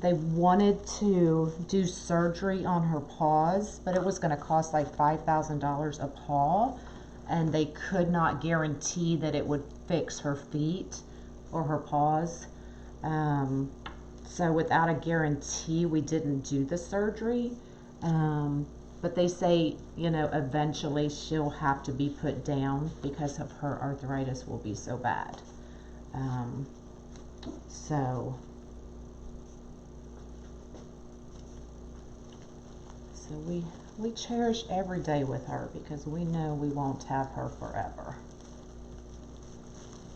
They wanted to do surgery on her paws, but it was going to cost like $5,000 a paw, and they could not guarantee that it would fix her feet or her paws. So without a guarantee, we didn't do the surgery. But they say, you know, eventually she'll have to be put down because of her arthritis will be so bad. So we cherish every day with her because we know we won't have her forever.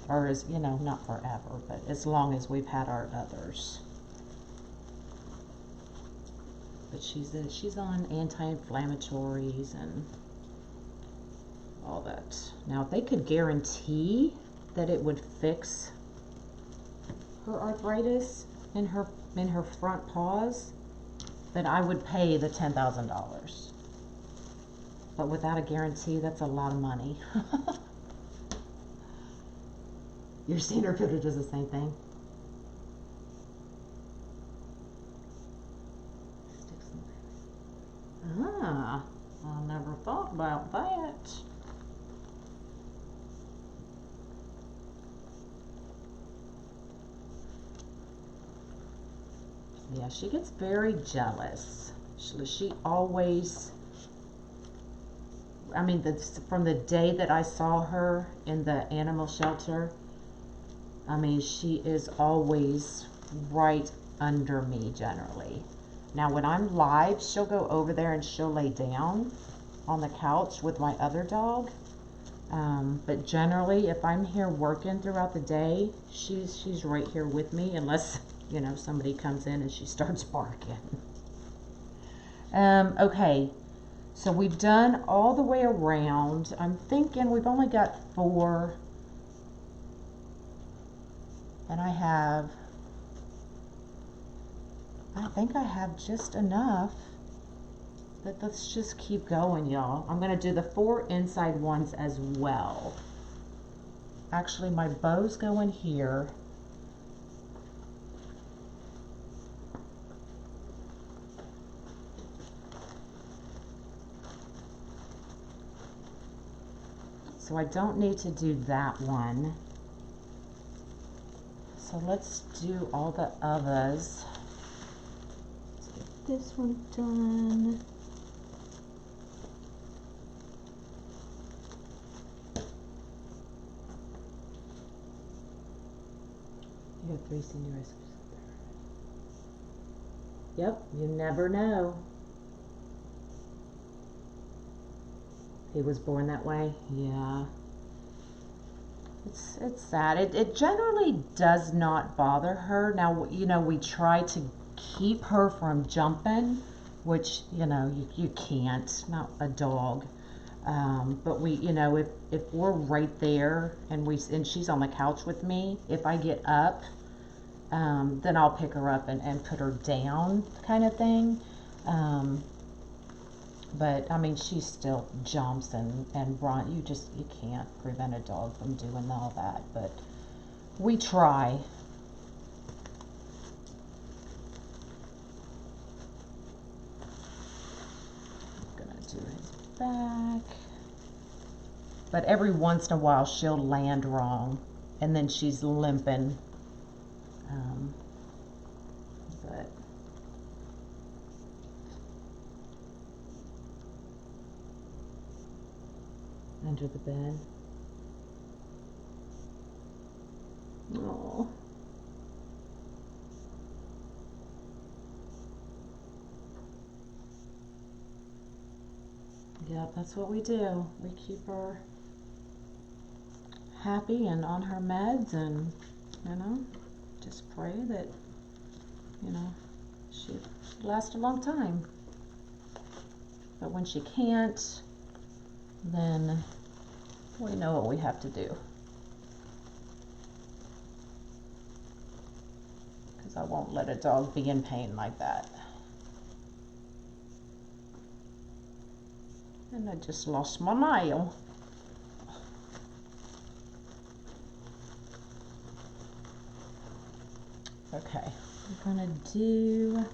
Or as, you know, not forever, but as long as we've had our others. But she's on anti-inflammatories and all that. Now, if they could guarantee that it would fix her arthritis in her front paws, then I would pay the $10,000. But without a guarantee, that's a lot of money. Your standard filter does the same thing. Ah, I never thought about that. Yeah, she gets very jealous. She always, I mean, from the day that I saw her in the animal shelter, I mean, she is always right under me generally. Now, when I'm live, she'll go over there and she'll lay down on the couch with my other dog. But generally, if I'm here working throughout the day, she's right here with me, unless, you know, somebody comes in and she starts barking. Okay, so we've done all the way around. I'm thinking we've only got 4. And I think I have just enough. But let's just keep going, y'all. I'm going to do the 4 inside ones as well. Actually, my bows go in here. So I don't need to do that one. So let's do all the others. Let's get this one done. 3 senior rescues. Yep, you never know. He was born that way? Yeah. It's sad. It generally does not bother her. Now, you know, we try to keep her from jumping, which, you know, you can't, not a dog. But we, you know, if we're right there and she's on the couch with me, if I get up, then I'll pick her up and put her down, kind of thing. But I mean, she still jumps and run. You can't prevent a dog from doing all that, but we try. I'm gonna do his back. But every once in a while she'll land wrong and then she's limping. But under the bed. Oh. Yeah, that's what we do. We keep her happy and on her meds, and, you know, just pray that, you know, she lasts a long time. But when she can't, then we know what we have to do. Because I won't let a dog be in pain like that. And I just lost my nail. Okay, I'm gonna do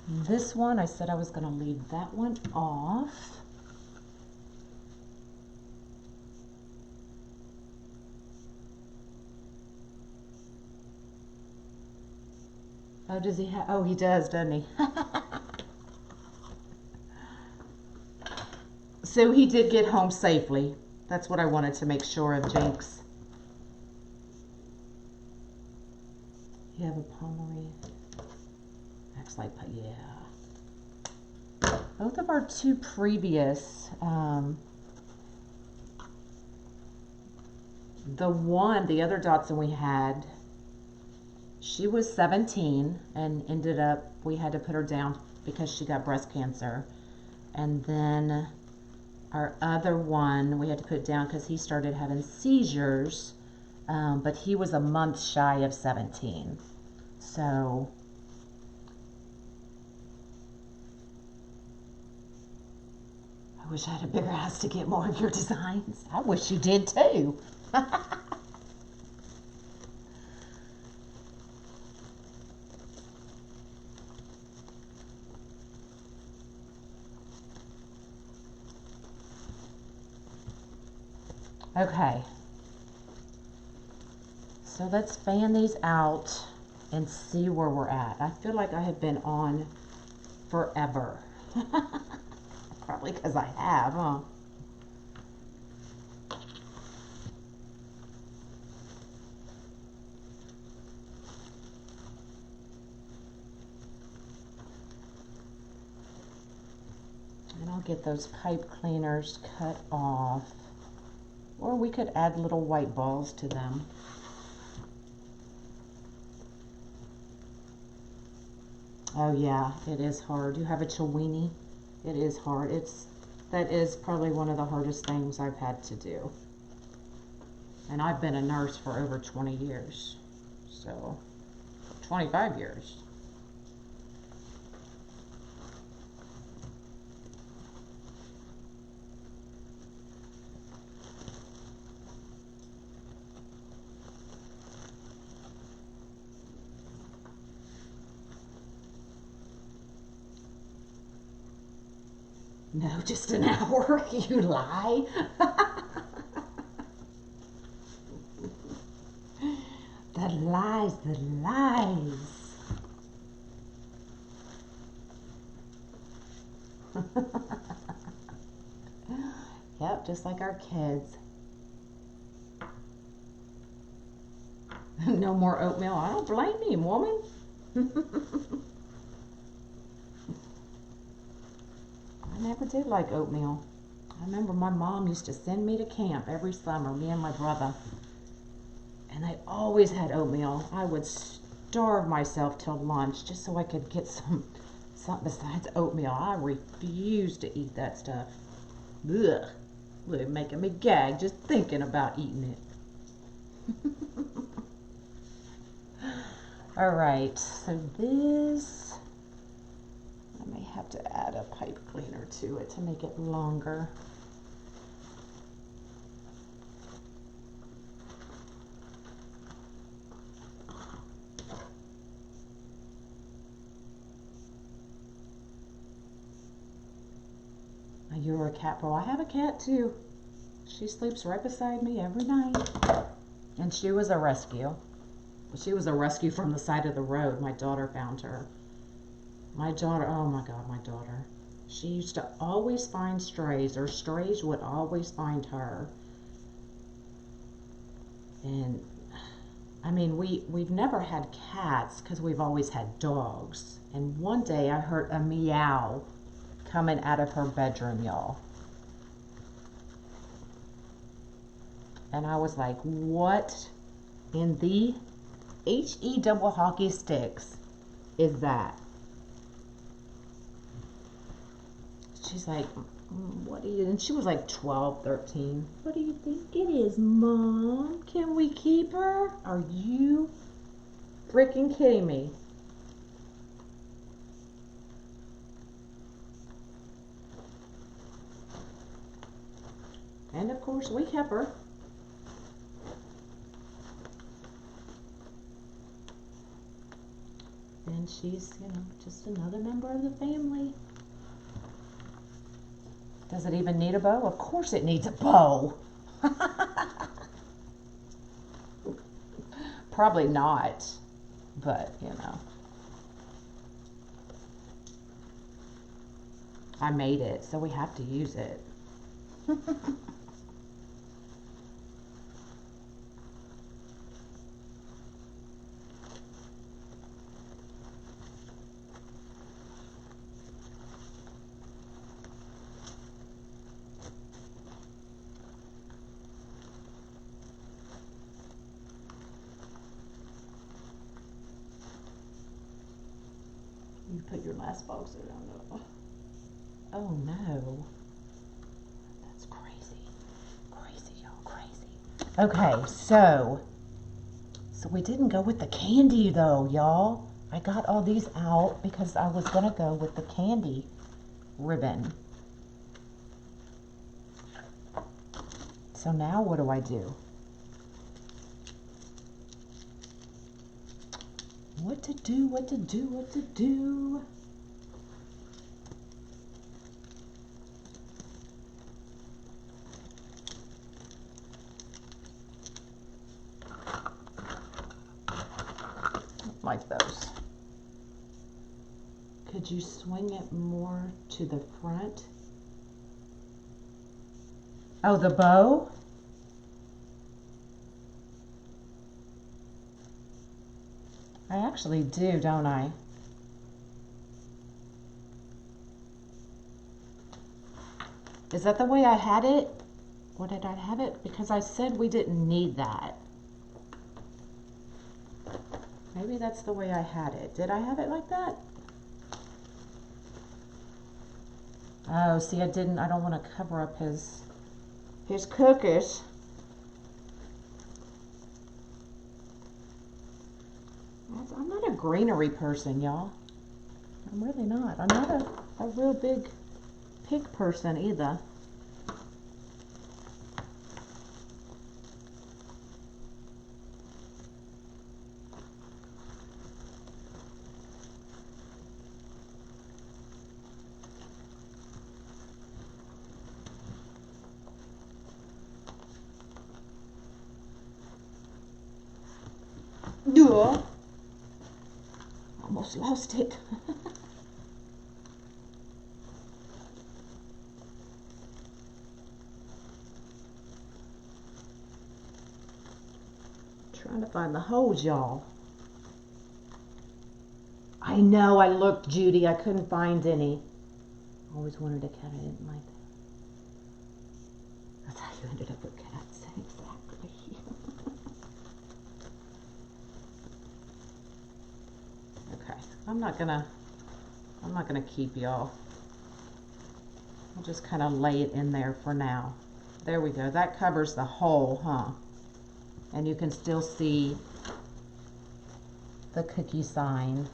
this one. I said I was gonna leave that one off. Oh, does he have? Oh, he does, doesn't he? So he did get home safely. That's what I wanted to make sure of, Jinx. You have a Pomeranian. Acts like, yeah. Both of our two previous, the other Dachshund we had, she was 17 and ended up, we had to put her down because she got breast cancer. And then our other one, we had to put it down because he started having seizures, but he was a month shy of 17. So, I wish I had a bigger house to get more of your designs. I wish you did too. Okay, so let's fan these out and see where we're at. I feel like I have been on forever. Probably because I have, huh? And I'll get those pipe cleaners cut off. Or we could add little white balls to them. Oh yeah, it is hard. You have a Chiweenie? It is hard. That is probably one of the hardest things I've had to do. And I've been a nurse for over 20 years. So, 25 years. No, just an hour. You lie. The lies, the lies. Yep, just like our kids. no more oatmeal. I don't blame you, woman. I never did like oatmeal. I remember my mom used to send me to camp every summer, me and my brother. And I always had oatmeal. I would starve myself till lunch just so I could get something besides oatmeal. I refused to eat that stuff. Ugh. They're making me gag just thinking about eating it. Alright, so this, I may have to add a pipe cleaner to it to make it longer. You're a cat pro. I have a cat too. She sleeps right beside me every night. And she was a rescue. She was a rescue from the side of the road. My daughter found her. My daughter, oh my God, my daughter. She used to always find strays, or strays would always find her. And I mean, we've never had cats because we've always had dogs. And one day I heard a meow coming out of her bedroom, y'all. And I was like, what in the H-E double hockey sticks is that? She's like, what do you, and she was like 12, 13. What do you think it is, Mom? Can we keep her? Are you freaking kidding me? And of course, we kept her. And she's, you know, just another member of the family. Does it even need a bow? Of course it needs a bow. Probably not, but, you know. I made it, so we have to use it. You put your last box around it. Oh no. That's crazy. Crazy, y'all, crazy. Okay, so we didn't go with the candy though, y'all. I got all these out because I was gonna go with the candy ribbon. So now what do I do? What to do, what to do, what to do? Like those. Could you swing it more to the front? Oh, the bow? I actually do, don't I? Is that the way I had it? Or did I have it? Because I said we didn't need that. Maybe that's the way I had it. Did I have it like that? Oh, see, I didn't. I don't want to cover up his cookies. I'm not a greenery person, y'all. I'm really not. I'm not a real big pig person either. Duh. Almost lost it. Trying to can't find the holes, y'all. I know, I looked, Judy. I couldn't find any. Always wanted a cat. I didn't like that. That's how you ended up with cats. Exactly. Okay. I'm not gonna keep y'all. I'll just kind of lay it in there for now. There we go. That covers the hole, huh? And you can still see the cookie sign.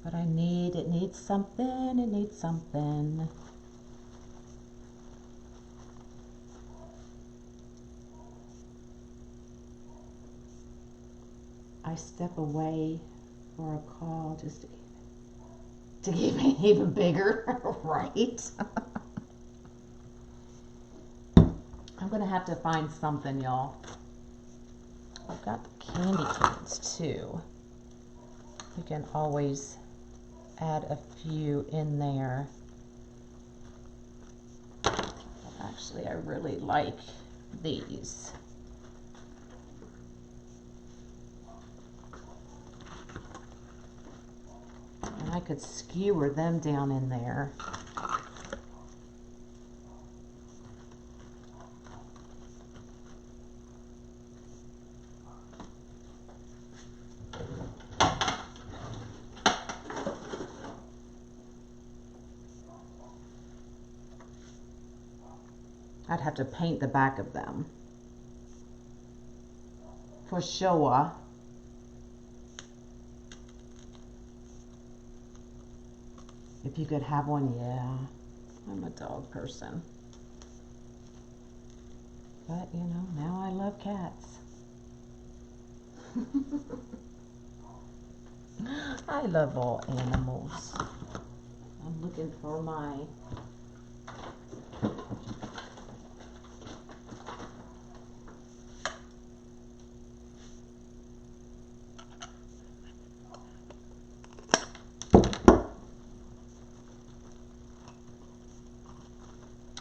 But it needs something. I step away for a call just to keep it even bigger, right? I'm gonna have to find something, y'all. I've got the candy canes too. You can always add a few in there. Actually, I really like these. And I could skewer them down in there. I'd have to paint the back of them for sure. If you could have one, yeah. I'm a dog person. But, you know, now I love cats. I love all animals. I'm looking for my...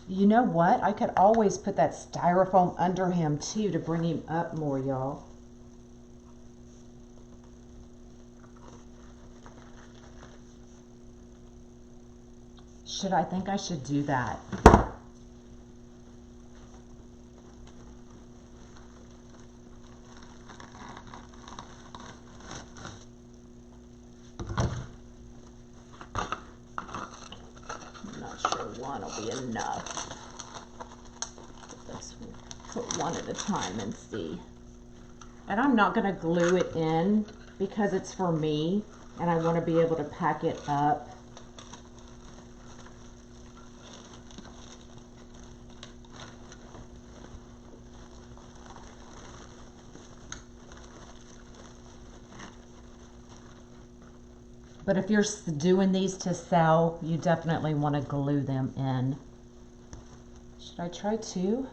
You know what? I could always put that styrofoam under him too to bring him up more, y'all. I think I should do that. I'm not sure one will be enough. Let's put one at a time and see. And I'm not going to glue it in because it's for me and I want to be able to pack it up. But if you're doing these to sell, you definitely want to glue them in. Should I try two?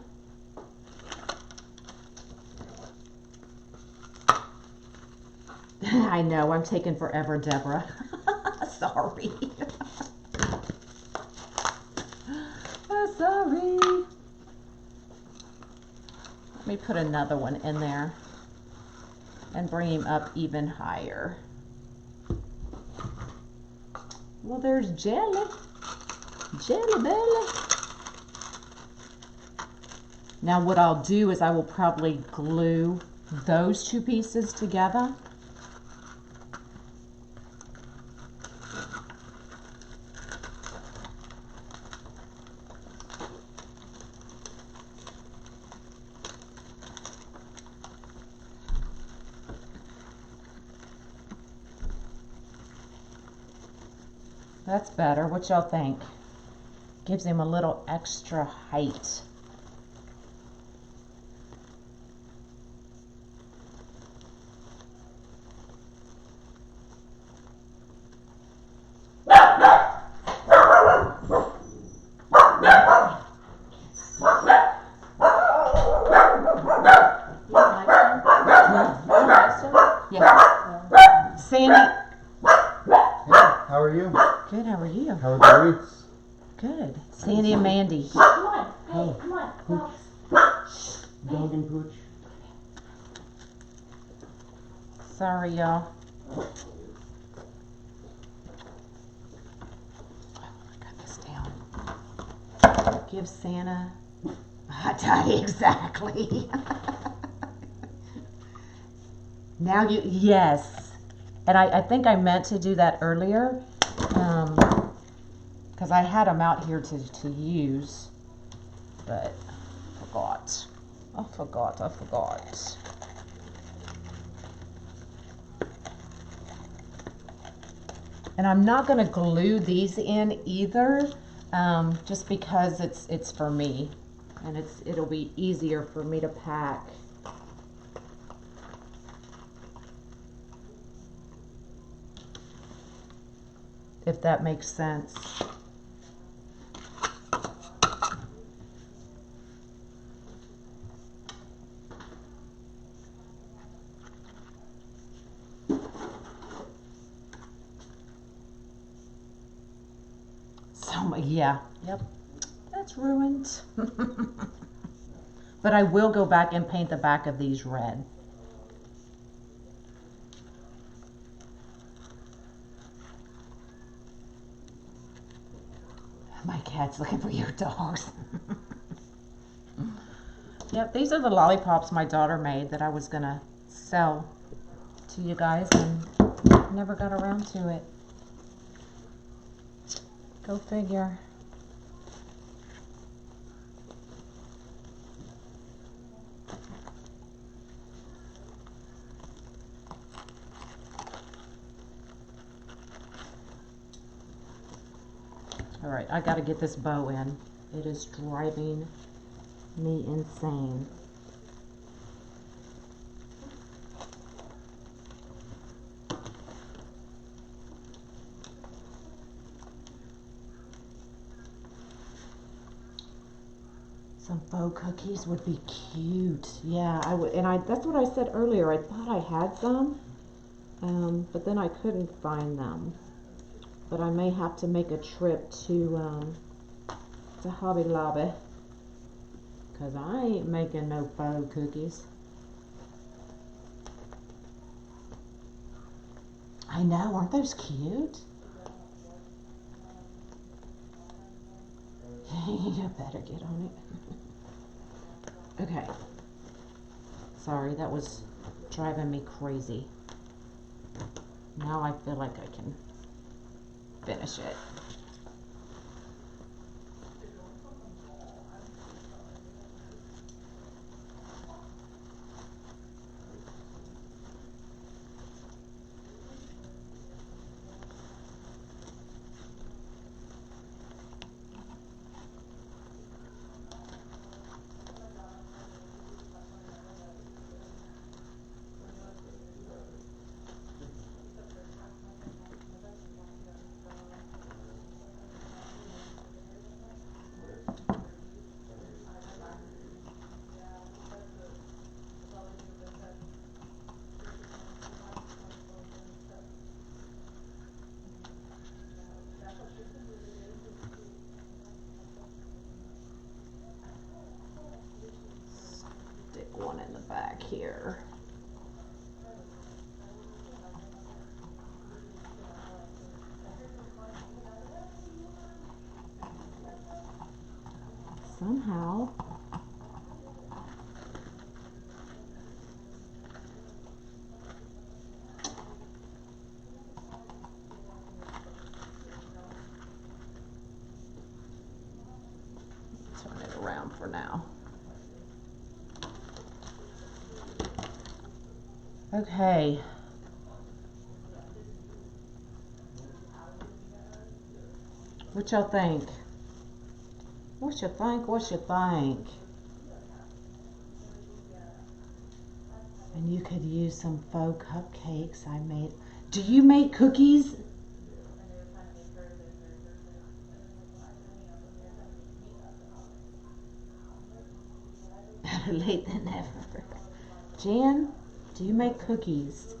I know, I'm taking forever, Deborah. Sorry. Sorry. Let me put another one in there and bring him up even higher. Well, there's Jelly. Jelly Belly. Now what I'll do is I will probably glue those two pieces together. That's better. What y'all think? Gives him a little extra height. Yeah. Sandy. How are you? Good, how are you? How are the wreaths? Good. Andy. Come on, hey, Oh. come on, Fox. Dog and pooch. Sorry, y'all. Oh, I got this down. Give Santa a hot toddy, exactly. Now you, yes. And I think I meant to do that earlier, because I had them out here to use, but forgot. I forgot. And I'm not going to glue these in either, just because it's for me, and it'll be easier for me to pack. If that makes sense. Yeah, yep, that's ruined. But I will go back and paint the back of these red. My cat's looking for your dogs. Yep, these are the lollipops my daughter made that I was gonna sell to you guys and never got around to it. Go figure. All right, I gotta get this bow in. It is driving me insane. Some faux cookies would be cute. Yeah, I would, and that's what I said earlier. I thought I had some, but then I couldn't find them. But I may have to make a trip to Hobby Lobby, because I ain't making no faux cookies. I know, aren't those cute? You better get on it. Okay. Sorry, that was driving me crazy. Now I feel like I can finish it. One in the back here. Somehow turn it around for now. Okay. What y'all think? What you think? What you think? And you could use some faux cupcakes I made. Do you make cookies? Better late than never. Jan, do you make cookies?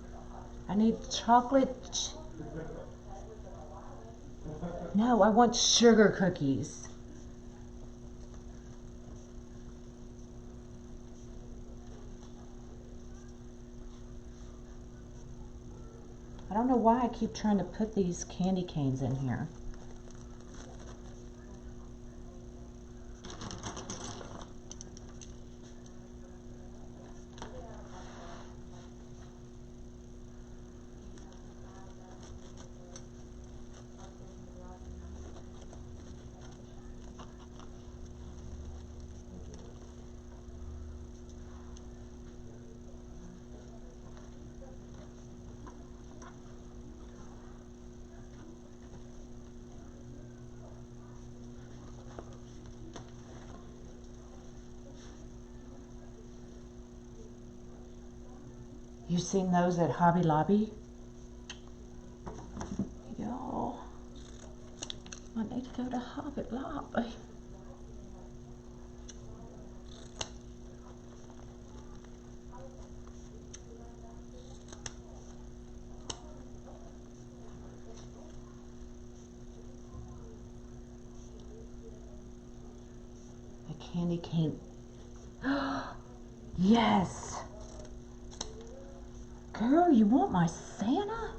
I need chocolate. No, I want sugar cookies. I don't know why I keep trying to put these candy canes in here. You seen those at Hobby Lobby? Y'all, I need to go to Hobby Lobby. A candy cane. Yes! Girl, you want my Santa?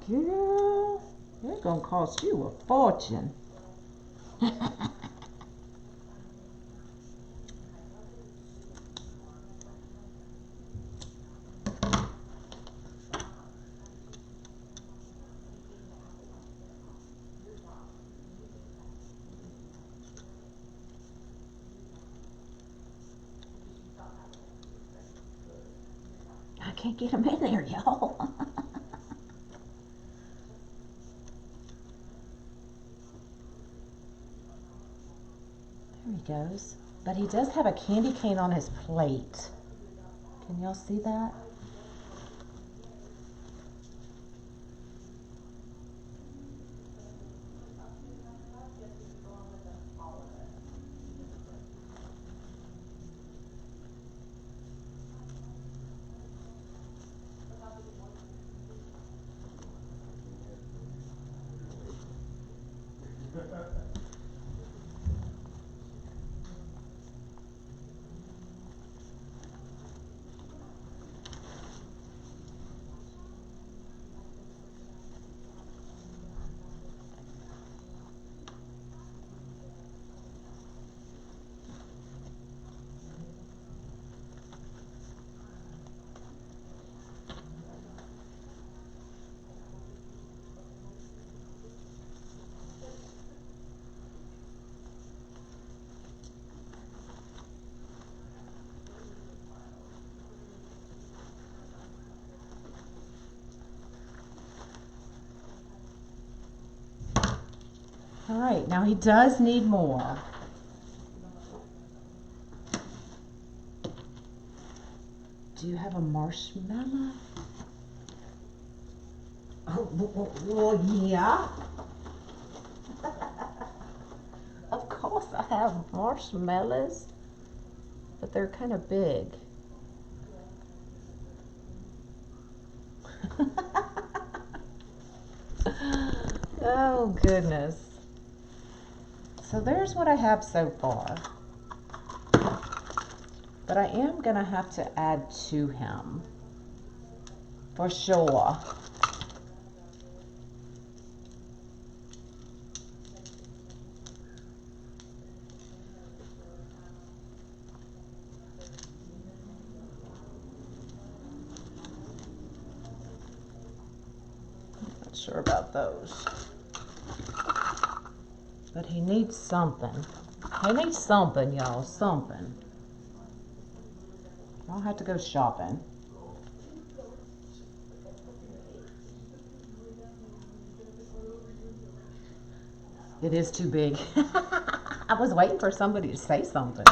Girl, it's gonna cost you a fortune. I can't get him in there, y'all. There he goes. But he does have a candy cane on his plate. Can y'all see that? All right, now he does need more. Do you have a marshmallow? Oh, well, yeah. Of course I have marshmallows, but they're kind of big. Oh, goodness. So there's what I have so far. But I am going to have to add to him. For sure. Not sure about those. But he needs something. He needs something, y'all. Something. I'll have to go shopping. It is too big. I was waiting for somebody to say something.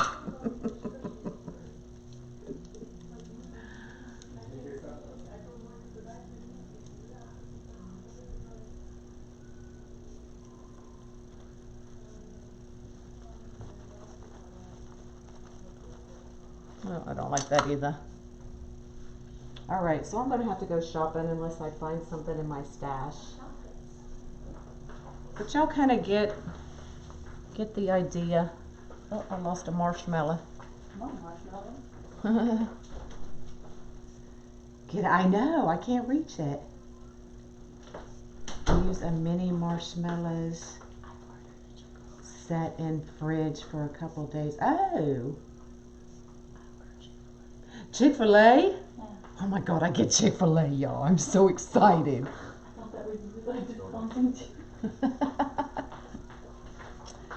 Well, I don't like that either. All right, so I'm going to have to go shopping unless I find something in my stash. But y'all kind of get the idea. Oh, I lost a marshmallow. One marshmallow. I know, I can't reach it. use a mini marshmallows set in fridge for a couple days. Oh, Chick-fil-A? Yeah. Oh my God, I get Chick-fil-A, y'all. I'm so excited. I thought that would be like something too.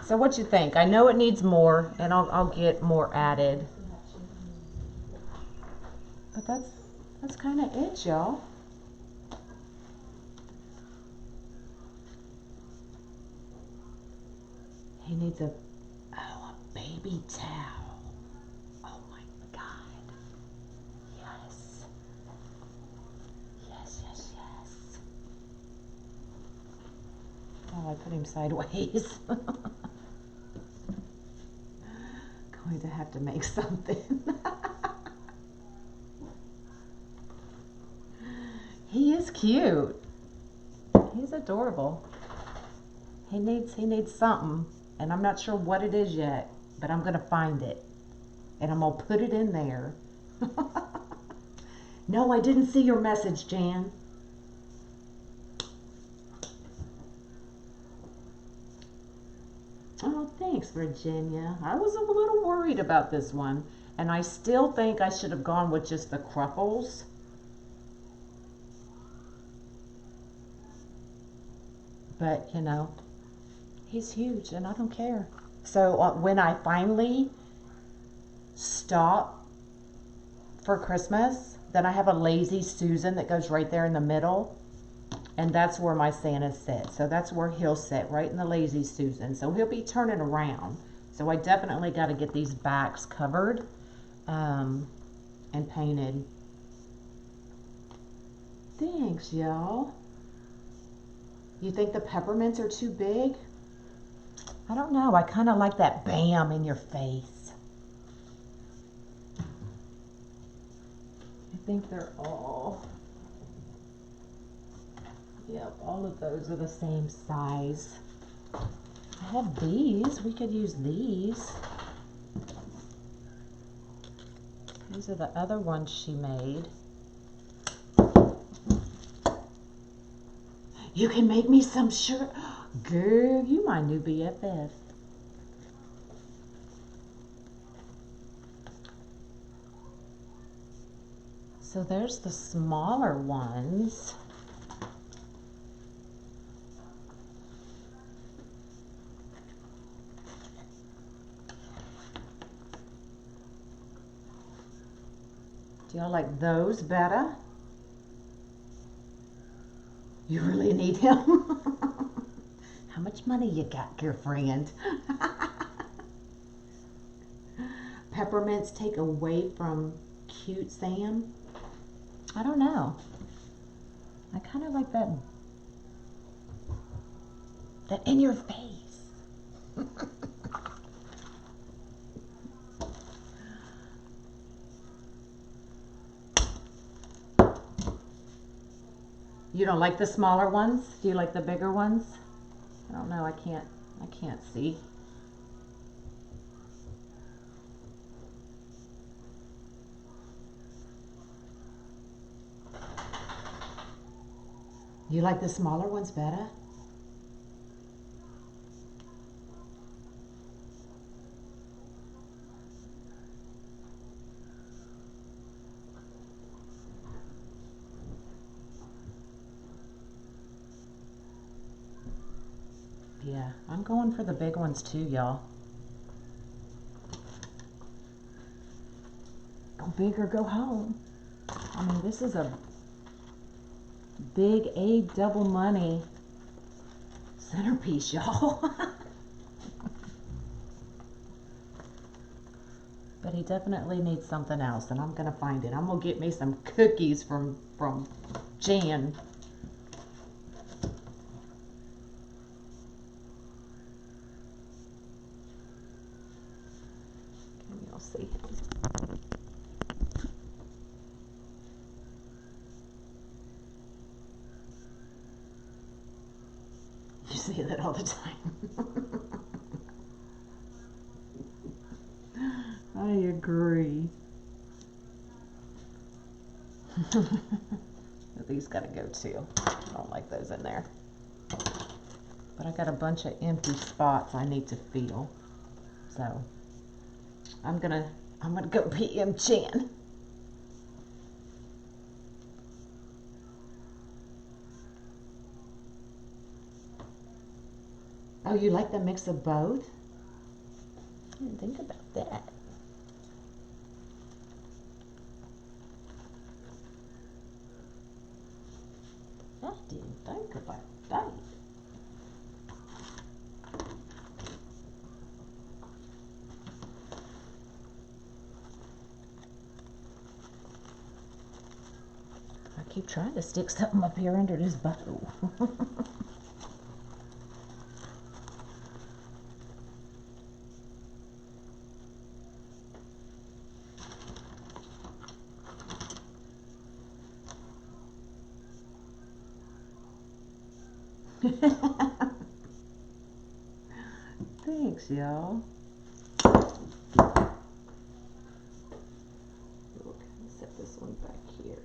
So what you think? I know it needs more, and I'll get more added. But that's kind of it, y'all. He needs a baby towel. Oh my God. Yes. Yes, yes, yes. Oh, I put him sideways. Going to have to make something. He is cute. He's adorable. He needs something, and I'm not sure what it is yet, but I'm gonna find it, and I'm gonna put it in there. No, I didn't see your message, Jan. Oh, thanks, Virginia. I was a little worried about this one, and I still think I should have gone with just the ruffles. But, you know, he's huge, and I don't care. So when I finally stop for Christmas, then I have a lazy Susan that goes right there in the middle. And that's where my Santa sits. So that's where he'll sit, right in the lazy Susan. So he'll be turning around. So I definitely got to get these backs covered and painted. Thanks, y'all. You think the peppermints are too big? I don't know. I kind of like that bam in your face. I think they're all... Yep, all of those are the same size. I have these. We could use these. These are the other ones she made. You can make me some sugar. Girl, you my new BFF. So there's the smaller ones. Do y'all like those better? You really need him? How much money you got, girlfriend? Peppermints take away from cute Sam? I don't know. I kind of like that in your face. You don't like the smaller ones? Do you like the bigger ones? I don't know. I can't see. You like the smaller ones better? Yeah, I'm going for the big ones too, y'all. Go big or go home. I mean, this is a big A double money centerpiece, y'all. But he definitely needs something else, and I'm gonna find it. I'm gonna get me some cookies from Jan. You'll see. You say that all the time. I agree. These gotta go too. I don't like those in there. But I got a bunch of empty spots I need to fill. So I'm gonna go PM Chan. Oh, you like the mix of both? I didn't think about that. I didn't think about that. I keep trying to stick something up here under this bow. Thanks, y'all. Set this one back here.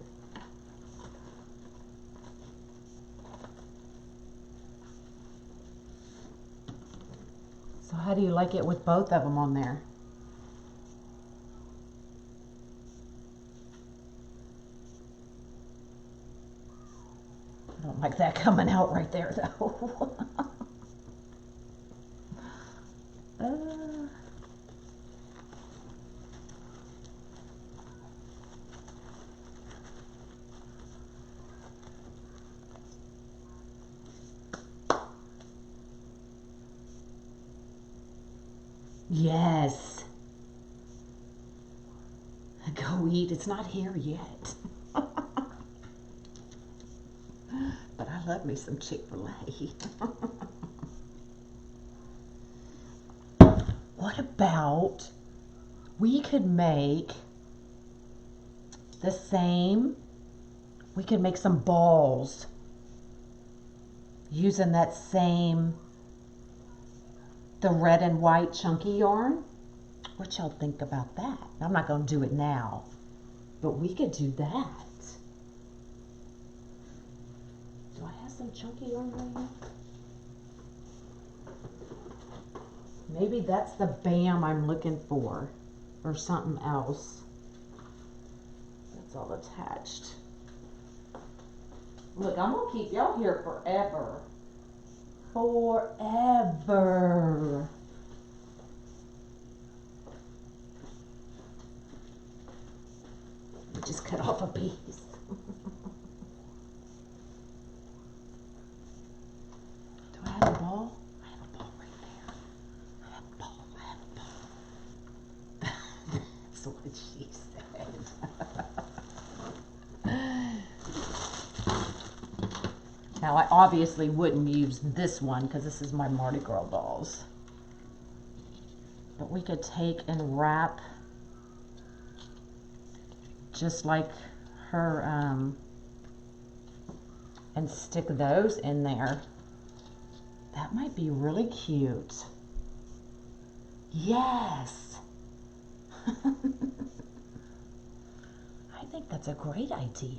So how do you like it with both of them on there? I don't like that coming out right there though. Yes. Go eat. It's not here yet. But I love me some Chick-fil-A. What about we could make the same, we could make some balls using that same, the red and white chunky yarn. What y'all think about that? I'm not going to do it now, but we could do that. Do I have some chunky yarn right here? Maybe that's the BAM I'm looking for, or something else. That's all attached. Look, I'm going to keep y'all here forever. Forever. Just cut off a piece. Do I have a ball? I have a ball right there. I have a ball. I have a ball. That's what she said. Now I obviously wouldn't use this one because this is my Mardi Gras balls. But we could take and wrap just like her, and stick those in there. That might be really cute. Yes. I think that's a great idea.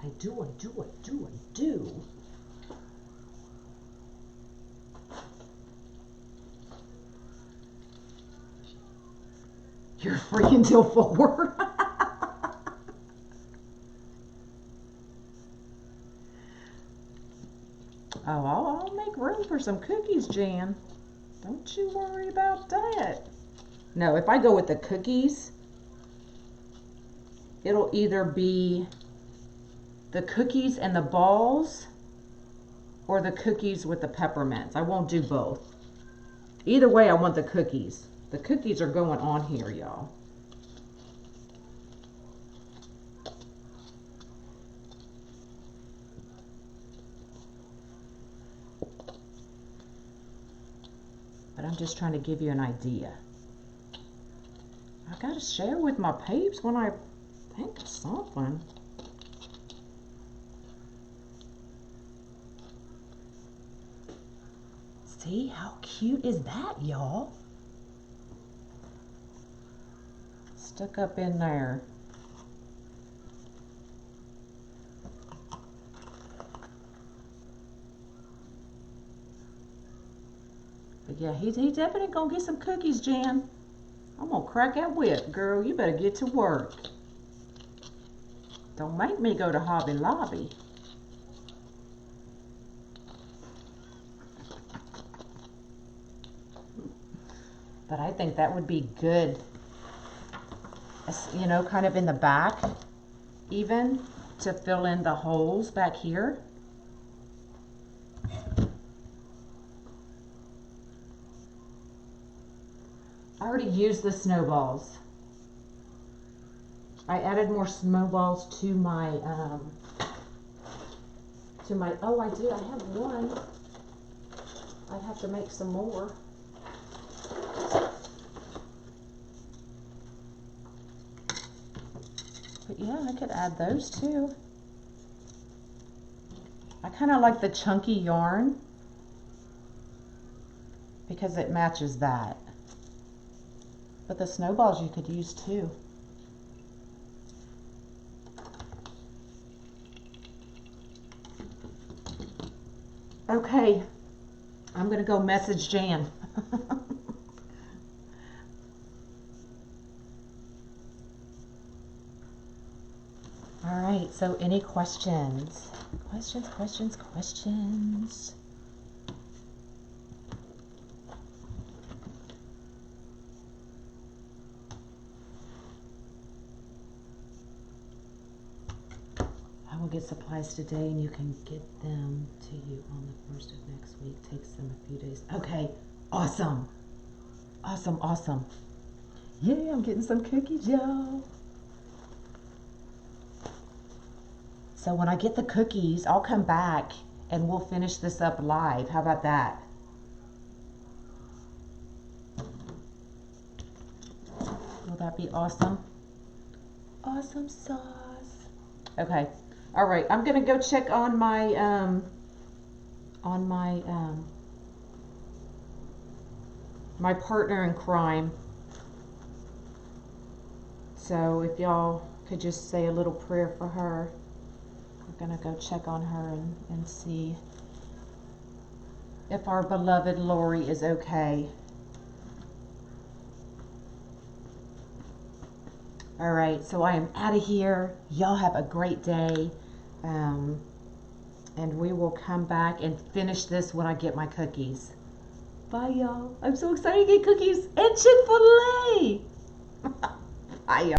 I do. You're free until 4. Oh, I'll make room for some cookies, Jan. Don't you worry about that. No, if I go with the cookies, it'll either be the cookies and the balls or the cookies with the peppermints. I won't do both. Either way, I want the cookies. The cookies are going on here, y'all. But I'm just trying to give you an idea. I gotta share with my peeps when I think of something. See, how cute is that, y'all? Stuck up in there. Yeah, he definitely gonna get some cookies, Jan. I'm gonna crack that whip, girl. You better get to work. Don't make me go to Hobby Lobby. But I think that would be good, you know, kind of in the back, even to fill in the holes back here. I already used the snowballs. I added more snowballs to my, oh, I do, I have one. I'd have to make some more. But yeah, I could add those too. I kind of like the chunky yarn because it matches that. But the snowballs you could use too. Okay, I'm gonna go message Jan. All right, so any questions? Questions. I will get supplies today and you can get them to you on the 1st of next week. Takes them a few days. Okay, awesome. Awesome. Yeah, I'm getting some cookies, y'all. So when I get the cookies, I'll come back and we'll finish this up live. How about that? Will that be awesome? Awesome sauce. Okay. All right. I'm going to go check on my, my partner in crime. So if y'all could just say a little prayer for her. We're going to go check on her and see if our beloved Lori is okay. All right, so I am out of here. Y'all have a great day. And we will come back and finish this when I get my cookies. Bye, y'all. I'm so excited to get cookies and Chick-fil-A. Bye, y'all.